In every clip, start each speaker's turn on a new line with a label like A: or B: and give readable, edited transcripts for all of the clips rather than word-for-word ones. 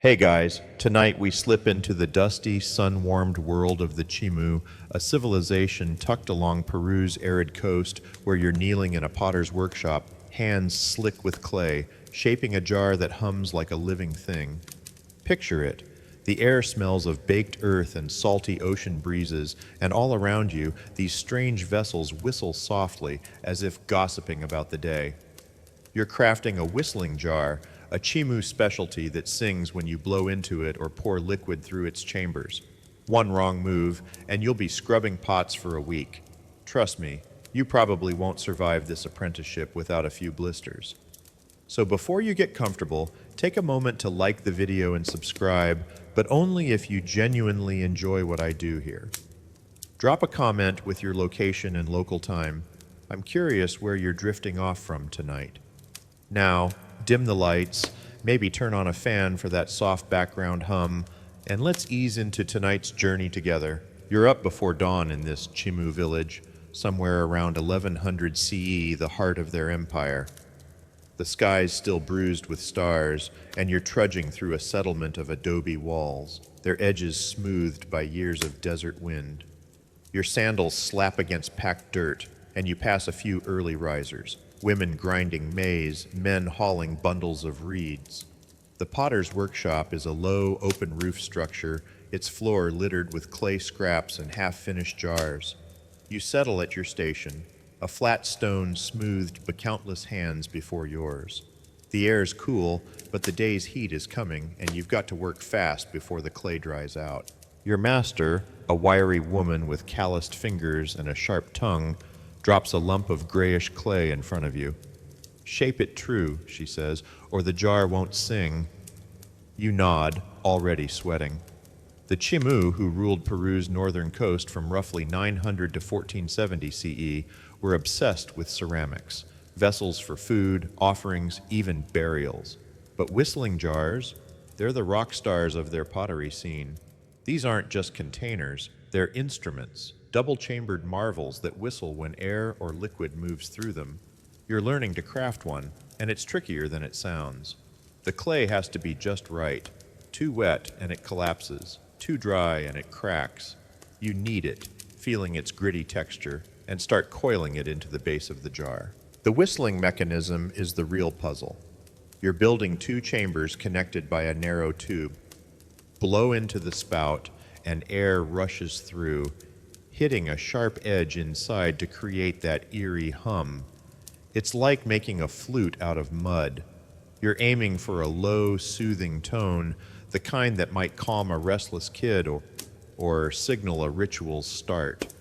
A: Hey guys, tonight we slip into the dusty, sun-warmed world of the Chimu, a civilization tucked along Peru's arid coast where you're kneeling in a potter's workshop, hands slick with clay, shaping a jar that hums like a living thing. Picture it. The air smells of baked earth and salty ocean breezes, and all around you, these strange vessels whistle softly as if gossiping about the day. You're crafting a whistling jar, a Chimu specialty that sings when you blow into it or pour liquid through its chambers. One wrong move, and you'll be scrubbing pots for a week. Trust me, you probably won't survive this apprenticeship without a few blisters. So before you get comfortable, take a moment to like the video and subscribe, but only if you genuinely enjoy what I do here. Drop a comment with your location and local time. I'm curious where you're drifting off from tonight. Now, dim the lights, maybe turn on a fan for that soft background hum, and let's ease into tonight's journey together. You're up before dawn in this Chimu village, somewhere around 1100 CE, the heart of their empire. The sky's still bruised with stars, and you're trudging through a settlement of adobe walls, their edges smoothed by years of desert wind. Your sandals slap against packed dirt, and you pass a few early risers. Women grinding maize, men hauling bundles of reeds. The potter's workshop is a low, open-roof structure, its floor littered with clay scraps and half-finished jars. You settle at your station, a flat stone smoothed by countless hands before yours. The air's cool, but the day's heat is coming, and you've got to work fast before the clay dries out. Your master, a wiry woman with calloused fingers and a sharp tongue, drops a lump of grayish clay in front of you. "Shape it true," she says, "or the jar won't sing." You nod, already sweating. The Chimu, who ruled Peru's northern coast from roughly 900 to 1470 CE, were obsessed with ceramics, vessels for food, offerings, even burials. But whistling jars, they're the rock stars of their pottery scene. These aren't just containers, they're instruments. Double-chambered marvels that whistle when air or liquid moves through them. You're learning to craft one, and it's trickier than it sounds. The clay has to be just right. Too wet and it collapses. Too dry and it cracks. You knead it, feeling its gritty texture, and start coiling it into the base of the jar. The whistling mechanism is the real puzzle. You're building two chambers connected by a narrow tube. Blow into the spout, and air rushes through, hitting a sharp edge inside to create that eerie hum. It's like making a flute out of mud. You're aiming for a low, soothing tone, the kind that might calm a restless kid or signal a ritual's start.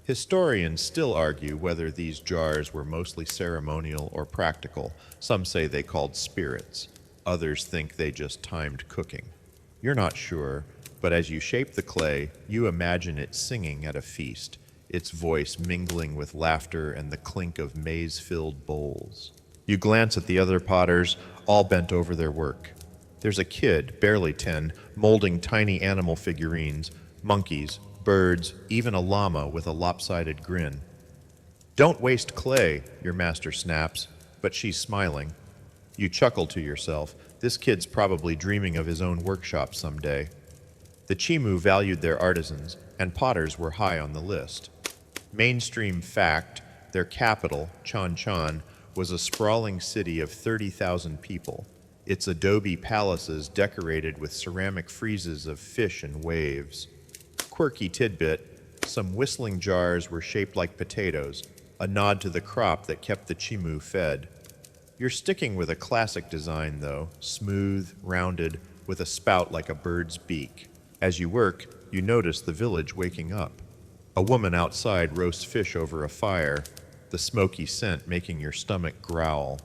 A: Historians still argue whether these jars were mostly ceremonial or practical. Some say they called spirits. Others think they just timed cooking. You're not sure, but as you shape the clay, you imagine it singing at a feast, its voice mingling with laughter and the clink of maize-filled bowls. You glance at the other potters, all bent over their work. There's a kid, barely 10, molding tiny animal figurines, monkeys, birds, even a llama with a lopsided grin. "Don't waste clay," your master snaps, but she's smiling. You chuckle to yourself. This kid's probably dreaming of his own workshop someday. The Chimu valued their artisans, and potters were high on the list. Mainstream fact, their capital, Chan, was a sprawling city of 30,000 people, its adobe palaces decorated with ceramic friezes of fish and waves. Quirky tidbit, some whistling jars were shaped like potatoes, a nod to the crop that kept the Chimu fed. You're sticking with a classic design, though, smooth, rounded, with a spout like a bird's beak. As you work, you notice the village waking up. A woman outside roasts fish over a fire, the smoky scent making your stomach growl.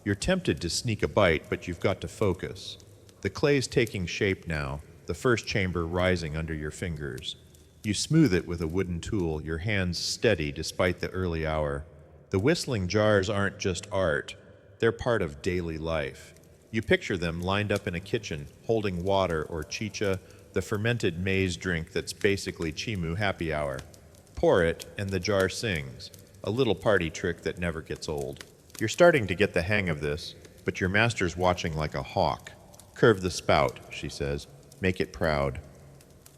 A: You're tempted to sneak a bite, but you've got to focus. The clay's taking shape now, the first chamber rising under your fingers. You smooth it with a wooden tool, your hands steady despite the early hour. The whistling jars aren't just art, they're part of daily life. You picture them lined up in a kitchen, holding water or chicha, the fermented maize drink that's basically Chimu happy hour. Pour it, and the jar sings, a little party trick that never gets old. You're starting to get the hang of this, but your master's watching like a hawk. Curve the spout, she says. Make it proud.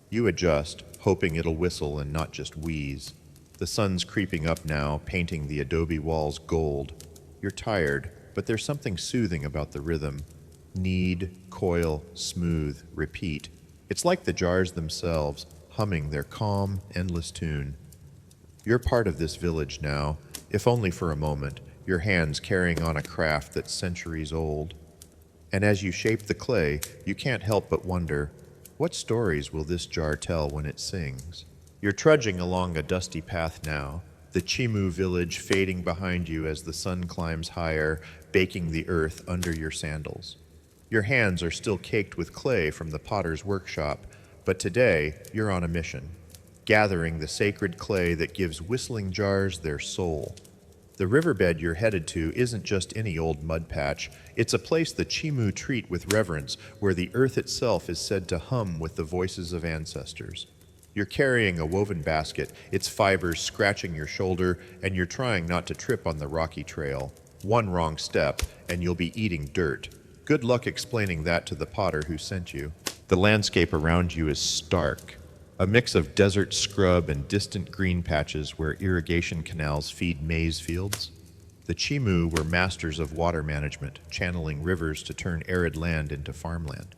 A: You adjust, hoping it'll whistle and not just wheeze. The sun's creeping up now, painting the adobe walls gold. You're tired, but there's something soothing about the rhythm. Knead, coil, smooth, repeat. It's like the jars themselves, humming their calm, endless tune. You're part of this village now, if only for a moment, your hands carrying on a craft that's centuries old. And as you shape the clay, you can't help but wonder, what stories will this jar tell when it sings? You're trudging along a dusty path now, the Chimu village fading behind you as the sun climbs higher, baking the earth under your sandals. Your hands are still caked with clay from the potter's workshop, but today you're on a mission, gathering the sacred clay that gives whistling jars their soul. The riverbed you're headed to isn't just any old mud patch. It's a place the Chimu treat with reverence, where the earth itself is said to hum with the voices of ancestors. You're carrying a woven basket, its fibers scratching your shoulder, and you're trying not to trip on the rocky trail. One wrong step, and you'll be eating dirt. Good luck explaining that to the potter who sent you. The landscape around you is stark. A mix of desert scrub and distant green patches where irrigation canals feed maize fields. The Chimu were masters of water management, channeling rivers to turn arid land into farmland.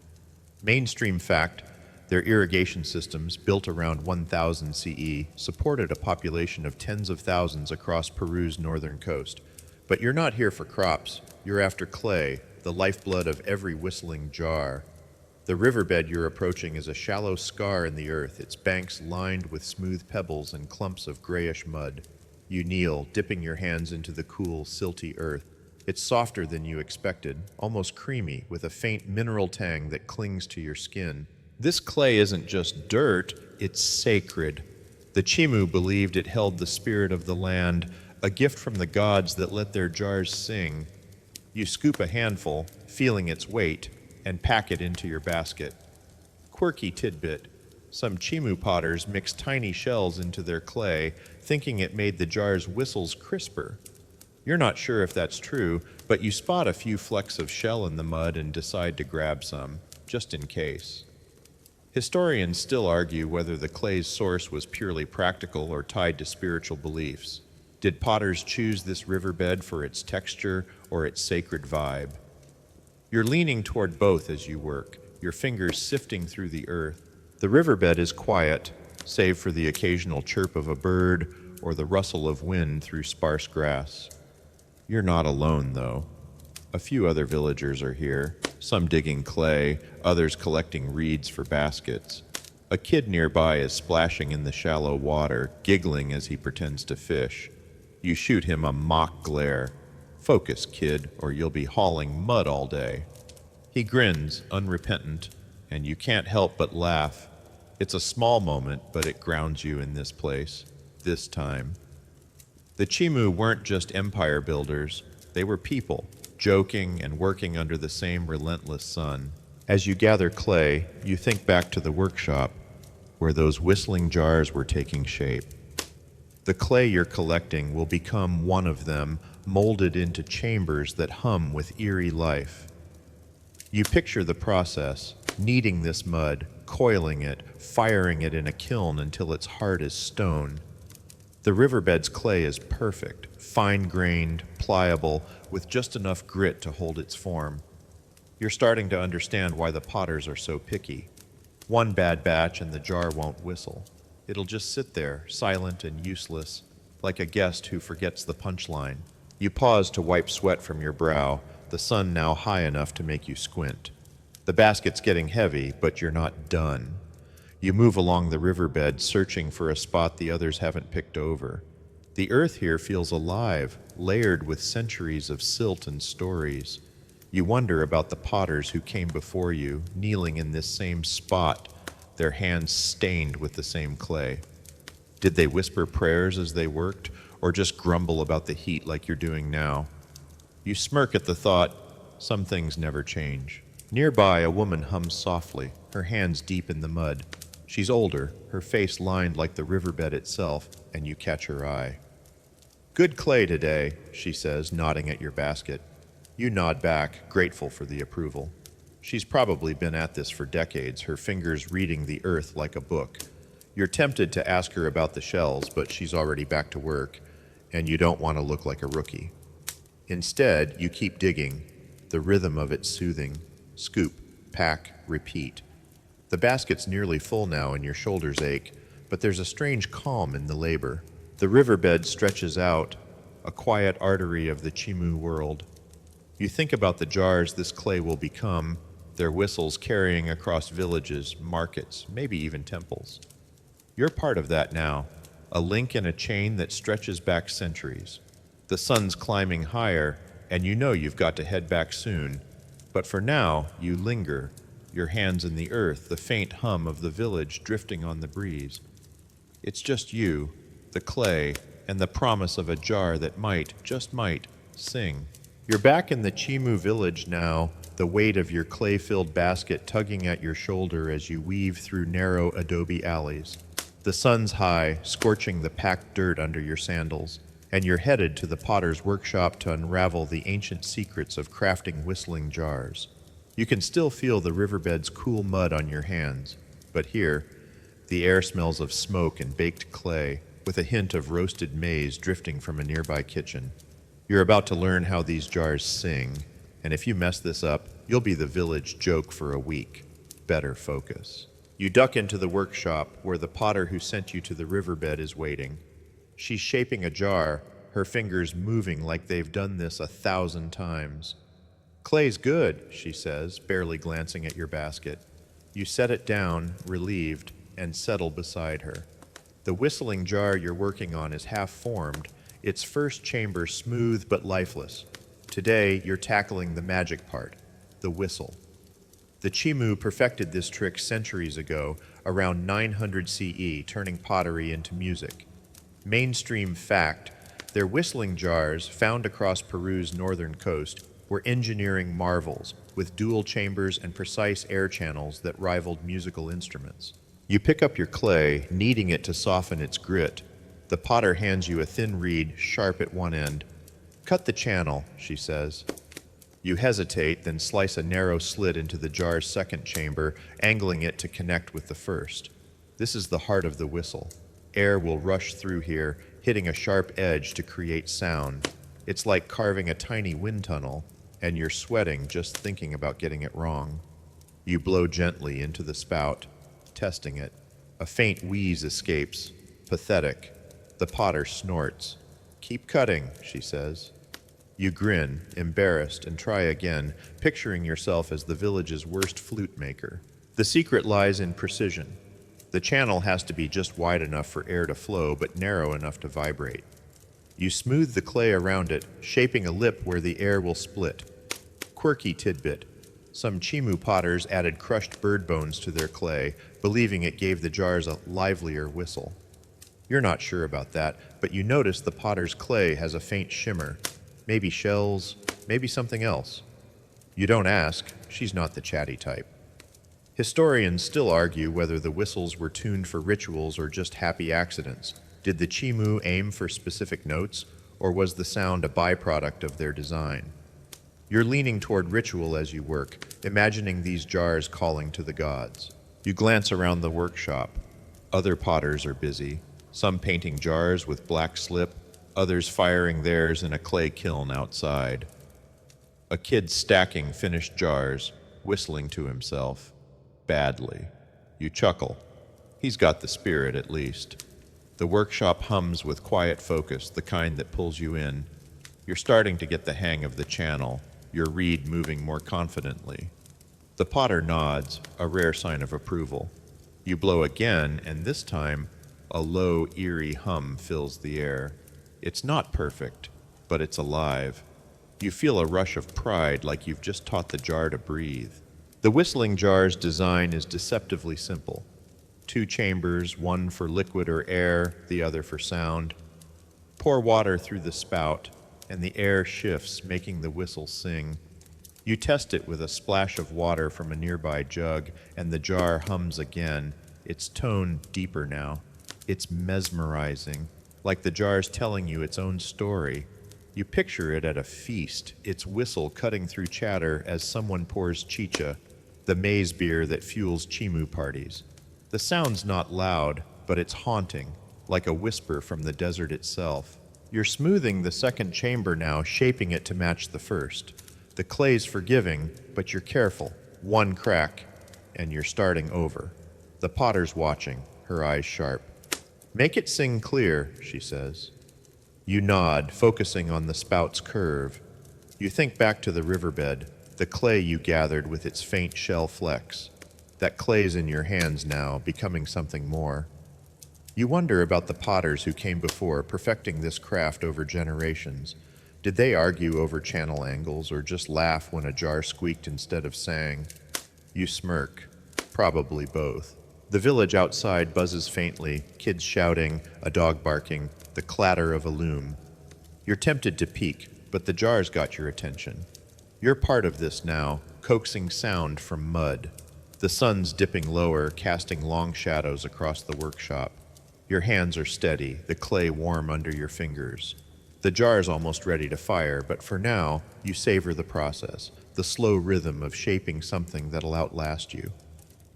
A: Mainstream fact, their irrigation systems, built around 1000 CE, supported a population of tens of thousands across Peru's northern coast. But you're not here for crops, you're after clay, the lifeblood of every whistling jar. The riverbed you're approaching is a shallow scar in the earth, its banks lined with smooth pebbles and clumps of grayish mud. You kneel, dipping your hands into the cool, silty earth. It's softer than you expected, almost creamy, with a faint mineral tang that clings to your skin. This clay isn't just dirt, it's sacred. The Chimu believed it held the spirit of the land, a gift from the gods that let their jars sing. You scoop a handful, feeling its weight, and pack it into your basket. Quirky tidbit. Some Chimu potters mix tiny shells into their clay, thinking it made the jar's whistles crisper. You're not sure if that's true, but you spot a few flecks of shell in the mud and decide to grab some, just in case. Historians still argue whether the clay's source was purely practical or tied to spiritual beliefs. Did potters choose this riverbed for its texture or its sacred vibe? You're leaning toward both as you work, your fingers sifting through the earth. The riverbed is quiet, save for the occasional chirp of a bird or the rustle of wind through sparse grass. You're not alone, though. A few other villagers are here, some digging clay, others collecting reeds for baskets. A kid nearby is splashing in the shallow water, giggling as he pretends to fish. You shoot him a mock glare. Focus, kid, or you'll be hauling mud all day. He grins, unrepentant, and you can't help but laugh. It's a small moment, but it grounds you in this place, this time. The Chimu weren't just empire builders, they were people, joking and working under the same relentless sun. As you gather clay, you think back to the workshop, where those whistling jars were taking shape. The clay you're collecting will become one of them, molded into chambers that hum with eerie life. You picture the process, kneading this mud, coiling it, firing it in a kiln until it's hard as stone. The riverbed's clay is perfect, fine-grained, pliable, with just enough grit to hold its form. You're starting to understand why the potters are so picky. One bad batch and the jar won't whistle. It'll just sit there, silent and useless, like a guest who forgets the punchline. You pause to wipe sweat from your brow, the sun now high enough to make you squint. The basket's getting heavy, but you're not done. You move along the riverbed, searching for a spot the others haven't picked over. The earth here feels alive, layered with centuries of silt and stories. You wonder about the potters who came before you, kneeling in this same spot, their hands stained with the same clay. Did they whisper prayers as they worked, or just grumble about the heat like you're doing now? You smirk at the thought, some things never change. Nearby, a woman hums softly, her hands deep in the mud. She's older, her face lined like the riverbed itself, and you catch her eye. "Good clay today," she says, nodding at your basket. You nod back, grateful for the approval. She's probably been at this for decades, her fingers reading the earth like a book. You're tempted to ask her about the shells, but she's already back to work, and you don't want to look like a rookie. Instead, you keep digging, the rhythm of it soothing. Scoop, pack, repeat. The basket's nearly full now and your shoulders ache, but there's a strange calm in the labor. The riverbed stretches out, a quiet artery of the Chimu world. You think about the jars this clay will become, their whistles carrying across villages, markets, maybe even temples. You're part of that now, a link in a chain that stretches back centuries. The sun's climbing higher, and you know you've got to head back soon. But for now, you linger, your hands in the earth, the faint hum of the village drifting on the breeze. It's just you, the clay, and the promise of a jar that might, just might, sing. You're back in the Chimu village now, the weight of your clay-filled basket tugging at your shoulder as you weave through narrow adobe alleys. The sun's high, scorching the packed dirt under your sandals, and you're headed to the potter's workshop to unravel the ancient secrets of crafting whistling jars. You can still feel the riverbed's cool mud on your hands, but here, the air smells of smoke and baked clay, with a hint of roasted maize drifting from a nearby kitchen. You're about to learn how these jars sing, and if you mess this up, you'll be the village joke for a week. Better focus. You duck into the workshop where the potter who sent you to the riverbed is waiting. She's shaping a jar, her fingers moving like they've done this 1,000 times. "Clay's good," she says, barely glancing at your basket. You set it down, relieved, and settle beside her. The whistling jar you're working on is half-formed, its first chamber smooth but lifeless. Today, you're tackling the magic part, the whistle. The Chimu perfected this trick centuries ago, around 900 CE, turning pottery into music. Mainstream fact, their whistling jars, found across Peru's northern coast, were engineering marvels, with dual chambers and precise air channels that rivaled musical instruments. You pick up your clay, kneading it to soften its grit. The potter hands you a thin reed, sharp at one end. "Cut the channel," she says. You hesitate, then slice a narrow slit into the jar's second chamber, angling it to connect with the first. This is the heart of the whistle. Air will rush through here, hitting a sharp edge to create sound. It's like carving a tiny wind tunnel, and you're sweating just thinking about getting it wrong. You blow gently into the spout, testing it. A faint wheeze escapes, pathetic. The potter snorts. "Keep cutting," she says. You grin, embarrassed, and try again, picturing yourself as the village's worst flute maker. The secret lies in precision. The channel has to be just wide enough for air to flow, but narrow enough to vibrate. You smooth the clay around it, shaping a lip where the air will split. Quirky tidbit. Some Chimu potters added crushed bird bones to their clay, believing it gave the jars a livelier whistle. You're not sure about that, but you notice the potter's clay has a faint shimmer. Maybe shells, maybe something else. You don't ask, she's not the chatty type. Historians still argue whether the whistles were tuned for rituals or just happy accidents. Did the Chimu aim for specific notes, or was the sound a byproduct of their design? You're leaning toward ritual as you work, imagining these jars calling to the gods. You glance around the workshop. Other potters are busy, some painting jars with black slip, others firing theirs in a clay kiln outside. A kid stacking finished jars, whistling to himself. Badly. You chuckle. He's got the spirit, at least. The workshop hums with quiet focus, the kind that pulls you in. You're starting to get the hang of the channel, your reed moving more confidently. The potter nods, a rare sign of approval. You blow again, and this time, a low, eerie hum fills the air. It's not perfect, but it's alive. You feel a rush of pride, like you've just taught the jar to breathe. The whistling jar's design is deceptively simple. 2 chambers, one for liquid or air, the other for sound. Pour water through the spout, and the air shifts, making the whistle sing. You test it with a splash of water from a nearby jug, and the jar hums again, its tone deeper now. It's mesmerizing, like the jar's telling you its own story. You picture it at a feast, its whistle cutting through chatter as someone pours chicha, the maize beer that fuels Chimu parties. The sound's not loud, but it's haunting, like a whisper from the desert itself. You're smoothing the second chamber now, shaping it to match the first. The clay's forgiving, but you're careful. One crack, and you're starting over. The potter's watching, her eyes sharp. "Make it sing clear," she says. You nod, focusing on the spout's curve. You think back to the riverbed, the clay you gathered with its faint shell flecks. That clay's in your hands now, becoming something more. You wonder about the potters who came before, perfecting this craft over generations. Did they argue over channel angles, or just laugh when a jar squeaked instead of sang? You smirk. Probably both. The village outside buzzes faintly, kids shouting, a dog barking, the clatter of a loom. You're tempted to peek, but the jar's got your attention. You're part of this now, coaxing sound from mud. The sun's dipping lower, casting long shadows across the workshop. Your hands are steady, the clay warm under your fingers. The jar's almost ready to fire, but for now, you savor the process, the slow rhythm of shaping something that'll outlast you.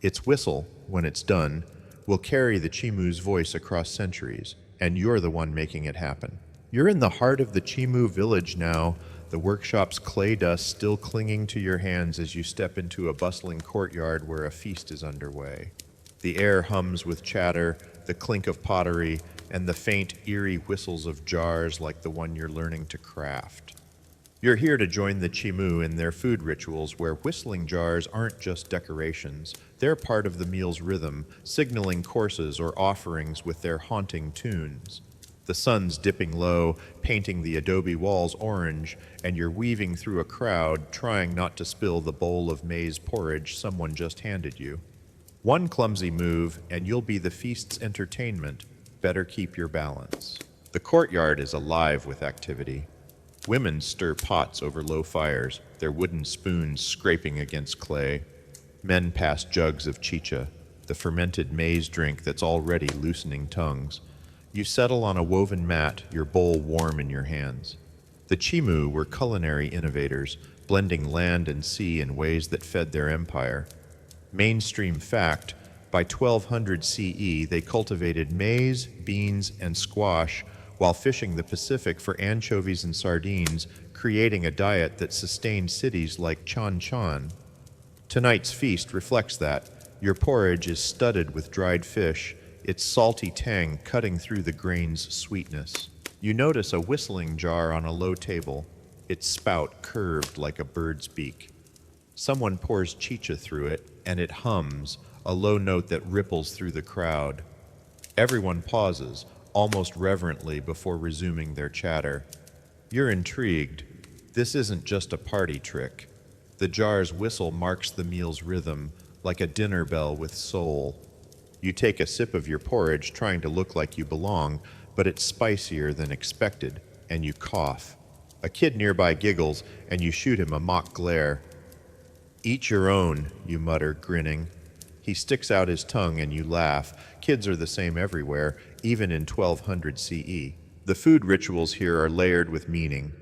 A: Its whistle, when it's done, will carry the Chimu's voice across centuries, and you're the one making it happen. You're in the heart of the Chimu village now, the workshop's clay dust still clinging to your hands as you step into a bustling courtyard where a feast is underway. The air hums with chatter, the clink of pottery, and the faint, eerie whistles of jars like the one you're learning to craft. You're here to join the Chimu in their food rituals where whistling jars aren't just decorations, they're part of the meal's rhythm, signaling courses or offerings with their haunting tunes. The sun's dipping low, painting the adobe walls orange, and you're weaving through a crowd, trying not to spill the bowl of maize porridge someone just handed you. One clumsy move, and you'll be the feast's entertainment. Better keep your balance. The courtyard is alive with activity. Women stir pots over low fires, their wooden spoons scraping against clay. Men pass jugs of chicha, the fermented maize drink that's already loosening tongues. You settle on a woven mat, your bowl warm in your hands. The Chimu were culinary innovators, blending land and sea in ways that fed their empire. Mainstream fact, by 1200 CE, they cultivated maize, beans, and squash while fishing the Pacific for anchovies and sardines, creating a diet that sustained cities like Chan Chan. Tonight's feast reflects that. Your porridge is studded with dried fish, its salty tang cutting through the grain's sweetness. You notice a whistling jar on a low table, its spout curved like a bird's beak. Someone pours chicha through it, and it hums, a low note that ripples through the crowd. Everyone pauses, almost reverently, before resuming their chatter. You're intrigued. This isn't just a party trick. The jar's whistle marks the meal's rhythm, like a dinner bell with soul. You take a sip of your porridge, trying to look like you belong, but it's spicier than expected, and you cough. A kid nearby giggles, and you shoot him a mock glare. "Eat your own," you mutter, grinning. He sticks out his tongue, and you laugh. Kids are the same everywhere, even in 1200 CE. The food rituals here are layered with meaning.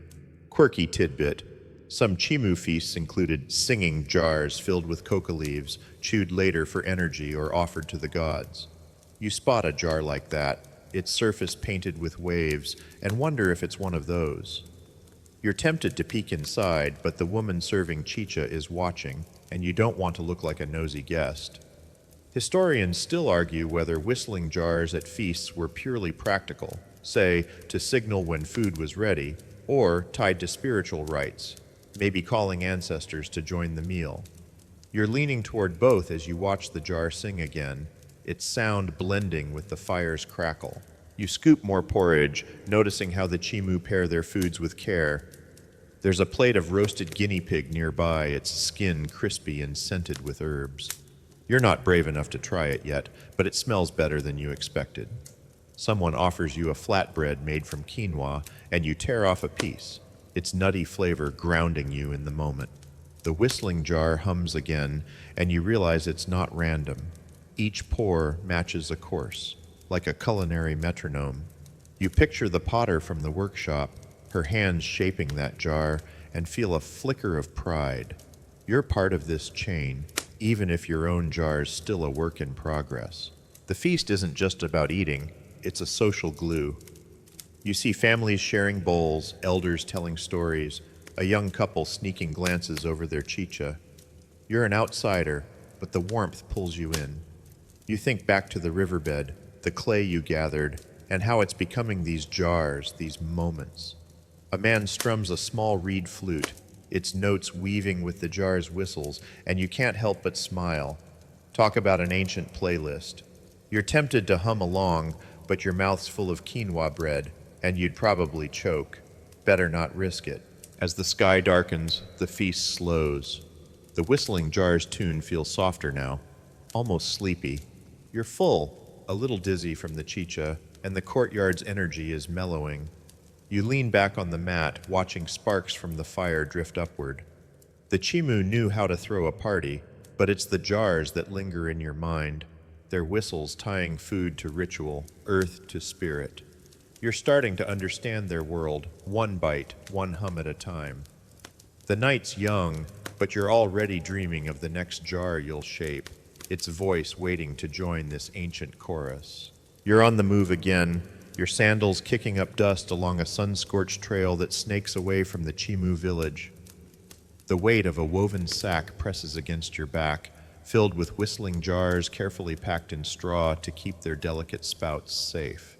A: Quirky tidbit. Some Chimu feasts included singing jars filled with coca leaves, chewed later for energy or offered to the gods. You spot a jar like that, its surface painted with waves, and wonder if it's one of those. You're tempted to peek inside, but the woman serving chicha is watching, and you don't want to look like a nosy guest. Historians still argue whether whistling jars at feasts were purely practical, say, to signal when food was ready, or tied to spiritual rites, maybe calling ancestors to join the meal. You're leaning toward both as you watch the jar sing again, its sound blending with the fire's crackle. You scoop more porridge, noticing how the Chimu pair their foods with care. There's a plate of roasted guinea pig nearby, its skin crispy and scented with herbs. You're not brave enough to try it yet, but it smells better than you expected. Someone offers you a flatbread made from quinoa, and you tear off a piece, its nutty flavor grounding you in the moment. The whistling jar hums again, and you realize it's not random. Each pour matches a course, like a culinary metronome. You picture the potter from the workshop, her hands shaping that jar, and feel a flicker of pride. You're part of this chain, even if your own jar's still a work in progress. The feast isn't just about eating, it's a social glue. You see families sharing bowls, elders telling stories, a young couple sneaking glances over their chicha. You're an outsider, but the warmth pulls you in. You think back to the riverbed, the clay you gathered, and how it's becoming these jars, these moments. A man strums a small reed flute, its notes weaving with the jar's whistles, and you can't help but smile. Talk about an ancient playlist. You're tempted to hum along, but your mouth's full of quinoa bread, and you'd probably choke. Better not risk it. As the sky darkens, the feast slows. The whistling jar's tune feels softer now, almost sleepy. You're full, a little dizzy from the chicha, and the courtyard's energy is mellowing. You lean back on the mat, watching sparks from the fire drift upward. The Chimu knew how to throw a party, but it's the jars that linger in your mind, their whistles tying food to ritual, earth to spirit. You're starting to understand their world, one bite, one hum at a time. The night's young, but you're already dreaming of the next jar you'll shape, its voice waiting to join this ancient chorus. You're on the move again, your sandals kicking up dust along a sun-scorched trail that snakes away from the Chimu village. The weight of a woven sack presses against your back, filled with whistling jars carefully packed in straw to keep their delicate spouts safe.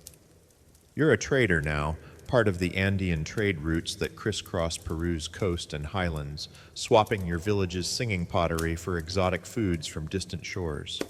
A: You're a trader now, part of the Andean trade routes that crisscross Peru's coast and highlands, swapping your village's singing pottery for exotic foods from distant shores.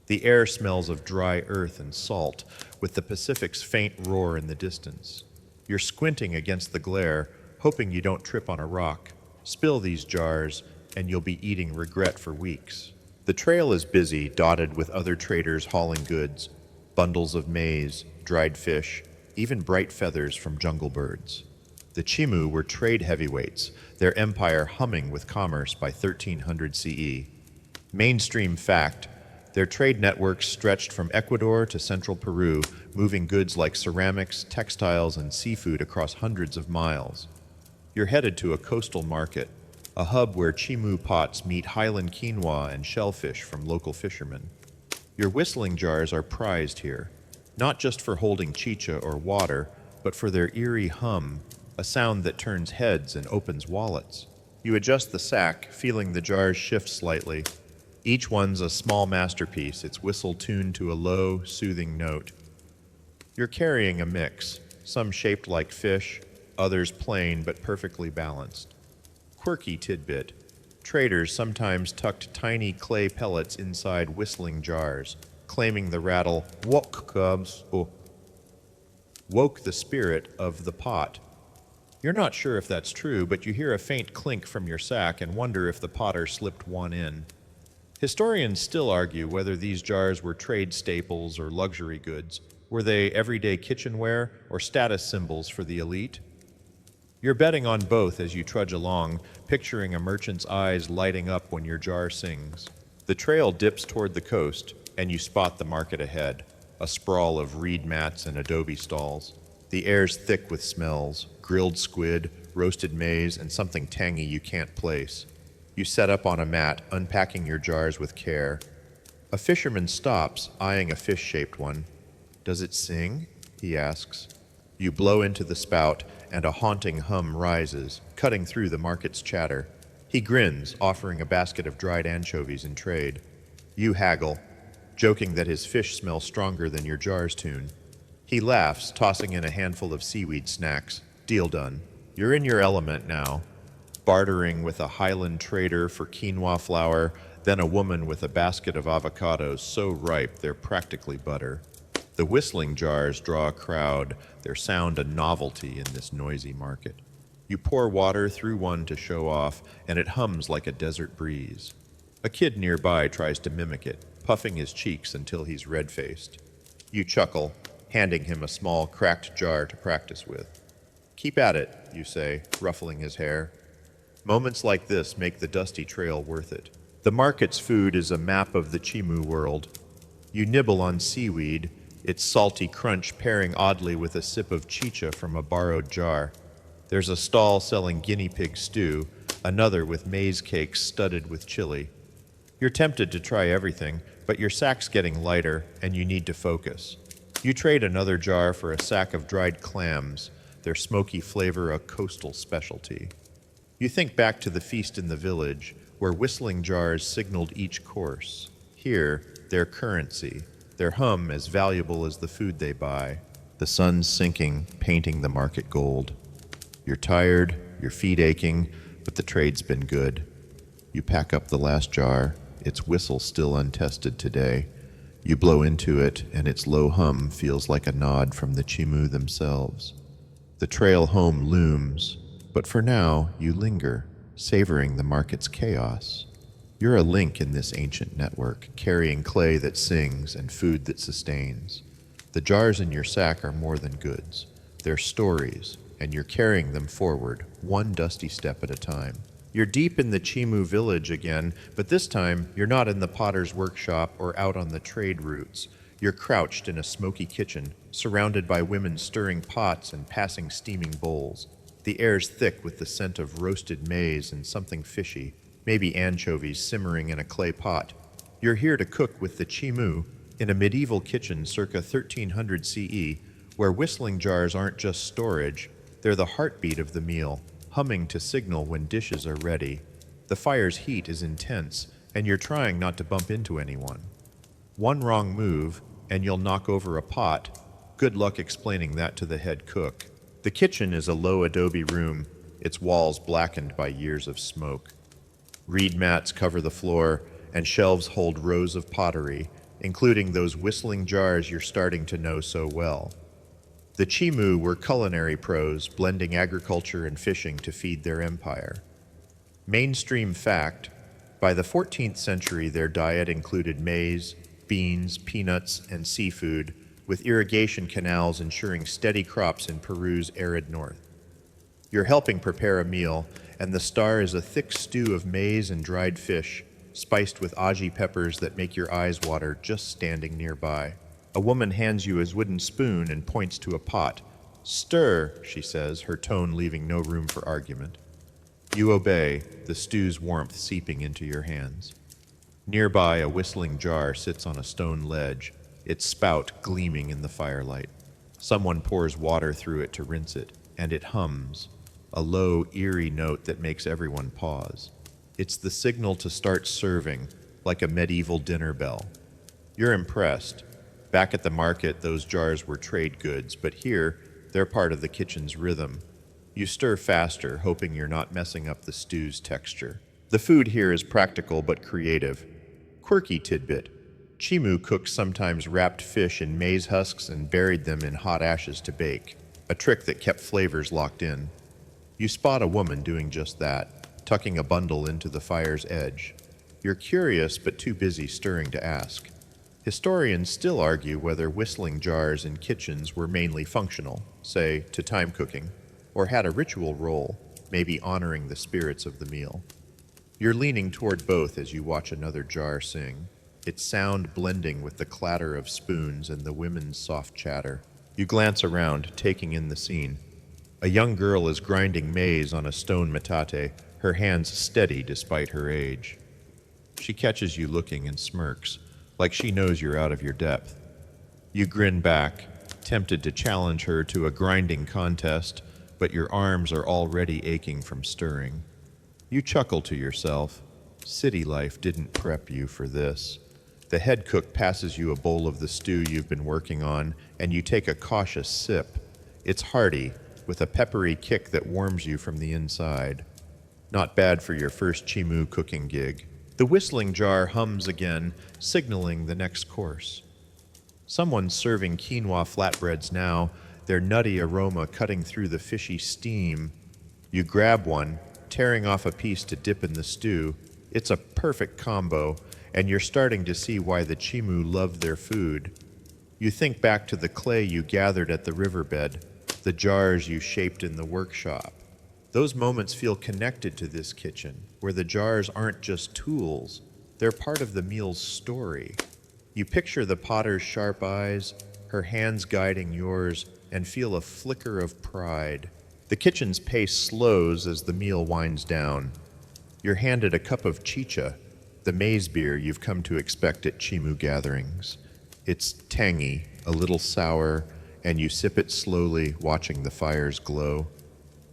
A: The air smells of dry earth and salt, with the Pacific's faint roar in the distance. You're squinting against the glare, hoping you don't trip on a rock. Spill these jars, and you'll be eating regret for weeks. The trail is busy, dotted with other traders hauling goods, bundles of maize, dried fish, even bright feathers from jungle birds. The Chimu were trade heavyweights, their empire humming with commerce by 1300 CE. Mainstream fact, their trade networks stretched from Ecuador to central Peru, moving goods like ceramics, textiles, and seafood across hundreds of miles. You're headed to a coastal market, a hub where Chimu pots meet highland quinoa and shellfish from local fishermen. Your whistling jars are prized here, not just for holding chicha or water, but for their eerie hum, a sound that turns heads and opens wallets. You adjust the sack, feeling the jars shift slightly. Each one's a small masterpiece, its whistle tuned to a low, soothing note. You're carrying a mix, some shaped like fish, others plain but perfectly balanced. Quirky tidbit. Traders sometimes tucked tiny clay pellets inside whistling jars, claiming the rattle woke the spirit of the pot. You're not sure if that's true, but you hear a faint clink from your sack and wonder if the potter slipped one in. Historians still argue whether these jars were trade staples or luxury goods. Were they everyday kitchenware or status symbols for the elite? You're betting on both as you trudge along, picturing a merchant's eyes lighting up when your jar sings. The trail dips toward the coast, and you spot the market ahead, a sprawl of reed mats and adobe stalls. The air's thick with smells, grilled squid, roasted maize, and something tangy you can't place. You set up on a mat, unpacking your jars with care. A fisherman stops, eyeing a fish-shaped one. "Does it sing?" he asks. You blow into the spout, and a haunting hum rises, cutting through the market's chatter. He grins, offering a basket of dried anchovies in trade. You haggle, joking that his fish smells stronger than your jar's tune. He laughs, tossing in a handful of seaweed snacks. Deal done. You're in your element now, bartering with a highland trader for quinoa flour, then a woman with a basket of avocados so ripe they're practically butter. The whistling jars draw a crowd, their sound a novelty in this noisy market. You pour water through one to show off, and it hums like a desert breeze. A kid nearby tries to mimic it, puffing his cheeks until he's red-faced. You chuckle, handing him a small, cracked jar to practice with. "Keep at it," you say, ruffling his hair. Moments like this make the dusty trail worth it. The market's food is a map of the Chimu world. You nibble on seaweed, its salty crunch pairing oddly with a sip of chicha from a borrowed jar. There's a stall selling guinea pig stew, another with maize cakes studded with chili. You're tempted to try everything, but your sack's getting lighter and you need to focus. You trade another jar for a sack of dried clams, their smoky flavor a coastal specialty. You think back to the feast in the village, where whistling jars signaled each course. Here, their currency, their hum as valuable as the food they buy. The sun's sinking, painting the market gold. You're tired, your feet aching, but the trade's been good. You pack up the last jar, its whistle still untested today. You blow into it, and its low hum feels like a nod from the Chimu themselves. The trail home looms, but for now you linger, savoring the market's chaos. You're a link in this ancient network, carrying clay that sings and food that sustains. The jars in your sack are more than goods. They're stories, and you're carrying them forward, one dusty step at a time. You're deep in the Chimu village again, but this time you're not in the potter's workshop or out on the trade routes. You're crouched in a smoky kitchen, surrounded by women stirring pots and passing steaming bowls. The air's thick with the scent of roasted maize and something fishy, maybe anchovies simmering in a clay pot. You're here to cook with the Chimu in a medieval kitchen circa 1300 CE, where whistling jars aren't just storage, they're the heartbeat of the meal, humming to signal when dishes are ready. The fire's heat is intense, and you're trying not to bump into anyone. One wrong move, and you'll knock over a pot. Good luck explaining that to the head cook. The kitchen is a low adobe room, its walls blackened by years of smoke. Reed mats cover the floor, and shelves hold rows of pottery, including those whistling jars you're starting to know so well. The Chimu were culinary pros, blending agriculture and fishing to feed their empire. Mainstream fact, by the 14th century their diet included maize, beans, peanuts, and seafood, with irrigation canals ensuring steady crops in Peru's arid north. You're helping prepare a meal, and the star is a thick stew of maize and dried fish, spiced with aji peppers that make your eyes water just standing nearby. A woman hands you a wooden spoon and points to a pot. "Stir," she says, her tone leaving no room for argument. You obey, the stew's warmth seeping into your hands. Nearby, a whistling jar sits on a stone ledge, its spout gleaming in the firelight. Someone pours water through it to rinse it, and it hums, a low, eerie note that makes everyone pause. It's the signal to start serving, like a medieval dinner bell. You're impressed. Back at the market, those jars were trade goods, but here, they're part of the kitchen's rhythm. You stir faster, hoping you're not messing up the stew's texture. The food here is practical but creative. Quirky tidbit. Chimu cooks sometimes wrapped fish in maize husks and buried them in hot ashes to bake, a trick that kept flavors locked in. You spot a woman doing just that, tucking a bundle into the fire's edge. You're curious but too busy stirring to ask. Historians still argue whether whistling jars in kitchens were mainly functional, say, to time cooking, or had a ritual role, maybe honoring the spirits of the meal. You're leaning toward both as you watch another jar sing, its sound blending with the clatter of spoons and the women's soft chatter. You glance around, taking in the scene. A young girl is grinding maize on a stone metate, her hands steady despite her age. She catches you looking and smirks, like she knows you're out of your depth. You grin back, tempted to challenge her to a grinding contest, but your arms are already aching from stirring. You chuckle to yourself. City life didn't prep you for this. The head cook passes you a bowl of the stew you've been working on, and you take a cautious sip. It's hearty, with a peppery kick that warms you from the inside. Not bad for your first Chimu cooking gig. The whistling jar hums again, signaling the next course. Someone's serving quinoa flatbreads now, their nutty aroma cutting through the fishy steam. You grab one, tearing off a piece to dip in the stew. It's a perfect combo, and you're starting to see why the Chimu love their food. You think back to the clay you gathered at the riverbed, the jars you shaped in the workshop. Those moments feel connected to this kitchen, where the jars aren't just tools, they're part of the meal's story. You picture the potter's sharp eyes, her hands guiding yours, and feel a flicker of pride. The kitchen's pace slows as the meal winds down. You're handed a cup of chicha, the maize beer you've come to expect at Chimu gatherings. It's tangy, a little sour, and you sip it slowly, watching the fires glow.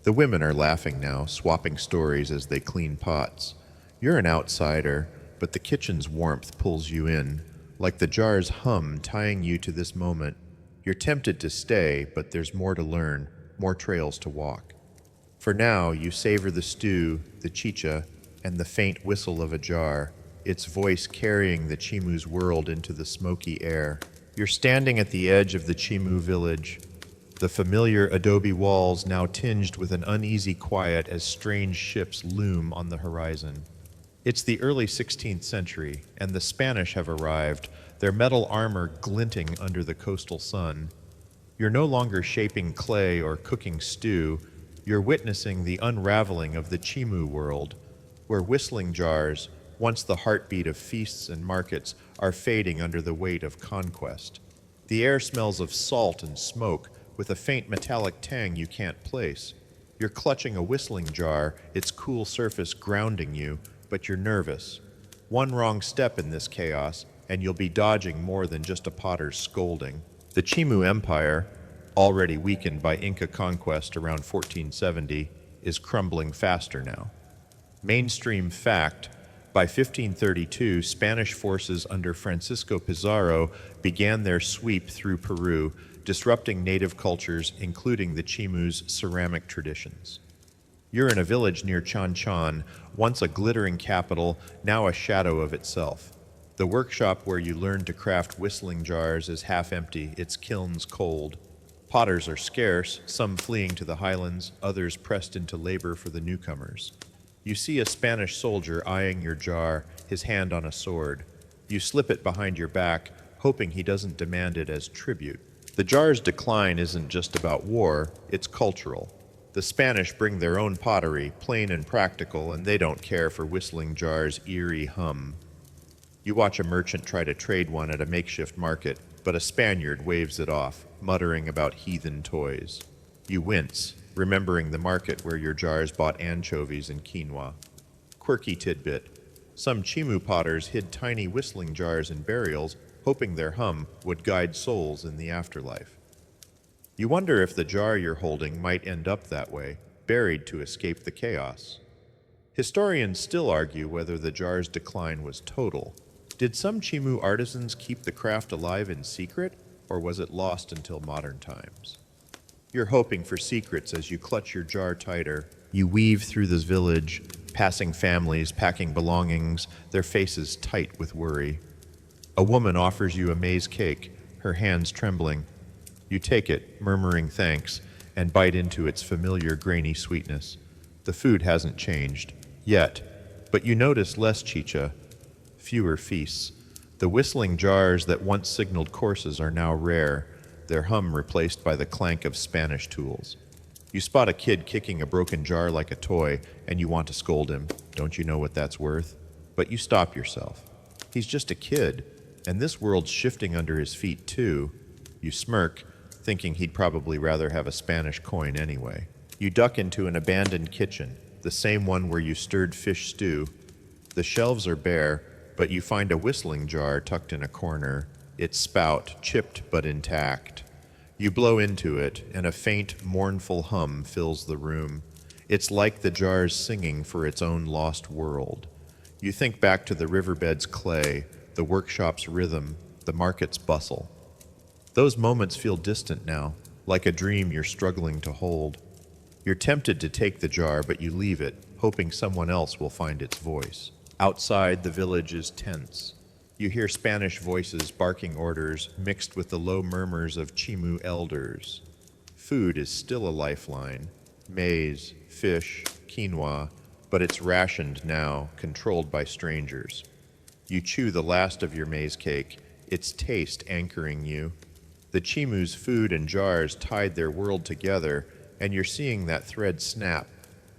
A: The women are laughing now, swapping stories as they clean pots. You're an outsider, but the kitchen's warmth pulls you in, like the jar's hum tying you to this moment. You're tempted to stay, but there's more to learn, more trails to walk. For now, you savor the stew, the chicha, and the faint whistle of a jar, its voice carrying the Chimu's world into the smoky air. You're standing at the edge of the Chimu village, the familiar adobe walls now tinged with an uneasy quiet as strange ships loom on the horizon. It's the early 16th century, and the Spanish have arrived, their metal armor glinting under the coastal sun. You're no longer shaping clay or cooking stew, you're witnessing the unraveling of the Chimu world, where whistling jars, once the heartbeat of feasts and markets, are fading under the weight of conquest. The air smells of salt and smoke, with a faint metallic tang you can't place. You're clutching a whistling jar, its cool surface grounding you, but you're nervous. One wrong step in this chaos, and you'll be dodging more than just a potter's scolding. The Chimu Empire, already weakened by Inca conquest around 1470, is crumbling faster now. Mainstream fact, by 1532, Spanish forces under Francisco Pizarro began their sweep through Peru, disrupting native cultures, including the Chimu's ceramic traditions. You're in a village near Chan Chan, once a glittering capital, now a shadow of itself. The workshop where you learned to craft whistling jars is half empty, its kilns cold. Potters are scarce, some fleeing to the highlands, others pressed into labor for the newcomers. You see a Spanish soldier eyeing your jar, his hand on a sword. You slip it behind your back, hoping he doesn't demand it as tribute. The jar's decline isn't just about war, it's cultural. The Spanish bring their own pottery, plain and practical, and they don't care for whistling jars' eerie hum. You watch a merchant try to trade one at a makeshift market, but a Spaniard waves it off, muttering about heathen toys. You wince, remembering the market where your jars bought anchovies and quinoa. Quirky tidbit. Some Chimu potters hid tiny whistling jars in burials, hoping their hum would guide souls in the afterlife. You wonder if the jar you're holding might end up that way, buried to escape the chaos. Historians still argue whether the jar's decline was total. Did some Chimu artisans keep the craft alive in secret, or was it lost until modern times? You're hoping for secrets as you clutch your jar tighter. You weave through this village, passing families, packing belongings, their faces tight with worry. A woman offers you a maize cake, her hands trembling. You take it, murmuring thanks, and bite into its familiar grainy sweetness. The food hasn't changed, yet, but you notice less chicha, fewer feasts. The whistling jars that once signaled courses are now rare, their hum replaced by the clank of Spanish tools. You spot a kid kicking a broken jar like a toy, and you want to scold him. Don't you know what that's worth? But you stop yourself. He's just a kid, and this world's shifting under his feet too. You smirk, thinking he'd probably rather have a Spanish coin anyway. You duck into an abandoned kitchen, the same one where you stirred fish stew. The shelves are bare, but you find a whistling jar tucked in a corner, its spout chipped but intact. You blow into it, and a faint, mournful hum fills the room. It's like the jar's singing for its own lost world. You think back to the riverbed's clay, the workshop's rhythm, the market's bustle. Those moments feel distant now, like a dream you're struggling to hold. You're tempted to take the jar, but you leave it, hoping someone else will find its voice. Outside, the village is tense. You hear Spanish voices barking orders, mixed with the low murmurs of Chimu elders. Food is still a lifeline. Maize, fish, quinoa, but it's rationed now, controlled by strangers. You chew the last of your maize cake, its taste anchoring you. The Chimu's food and jars tied their world together, and you're seeing that thread snap.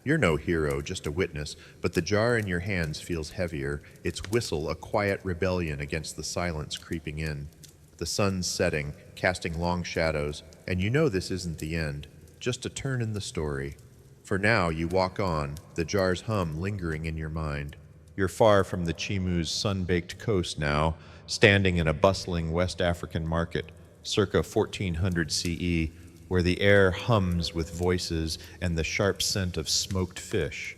A: You're no hero, just a witness, but the jar in your hands feels heavier, its whistle a quiet rebellion against the silence creeping in. The sun's setting, casting long shadows, and you know this isn't the end, just a turn in the story. For now, you walk on, the jar's hum lingering in your mind. You're far from the Chimu's sun-baked coast now, standing in a bustling West African market, circa 1400 CE, where the air hums with voices and the sharp scent of smoked fish.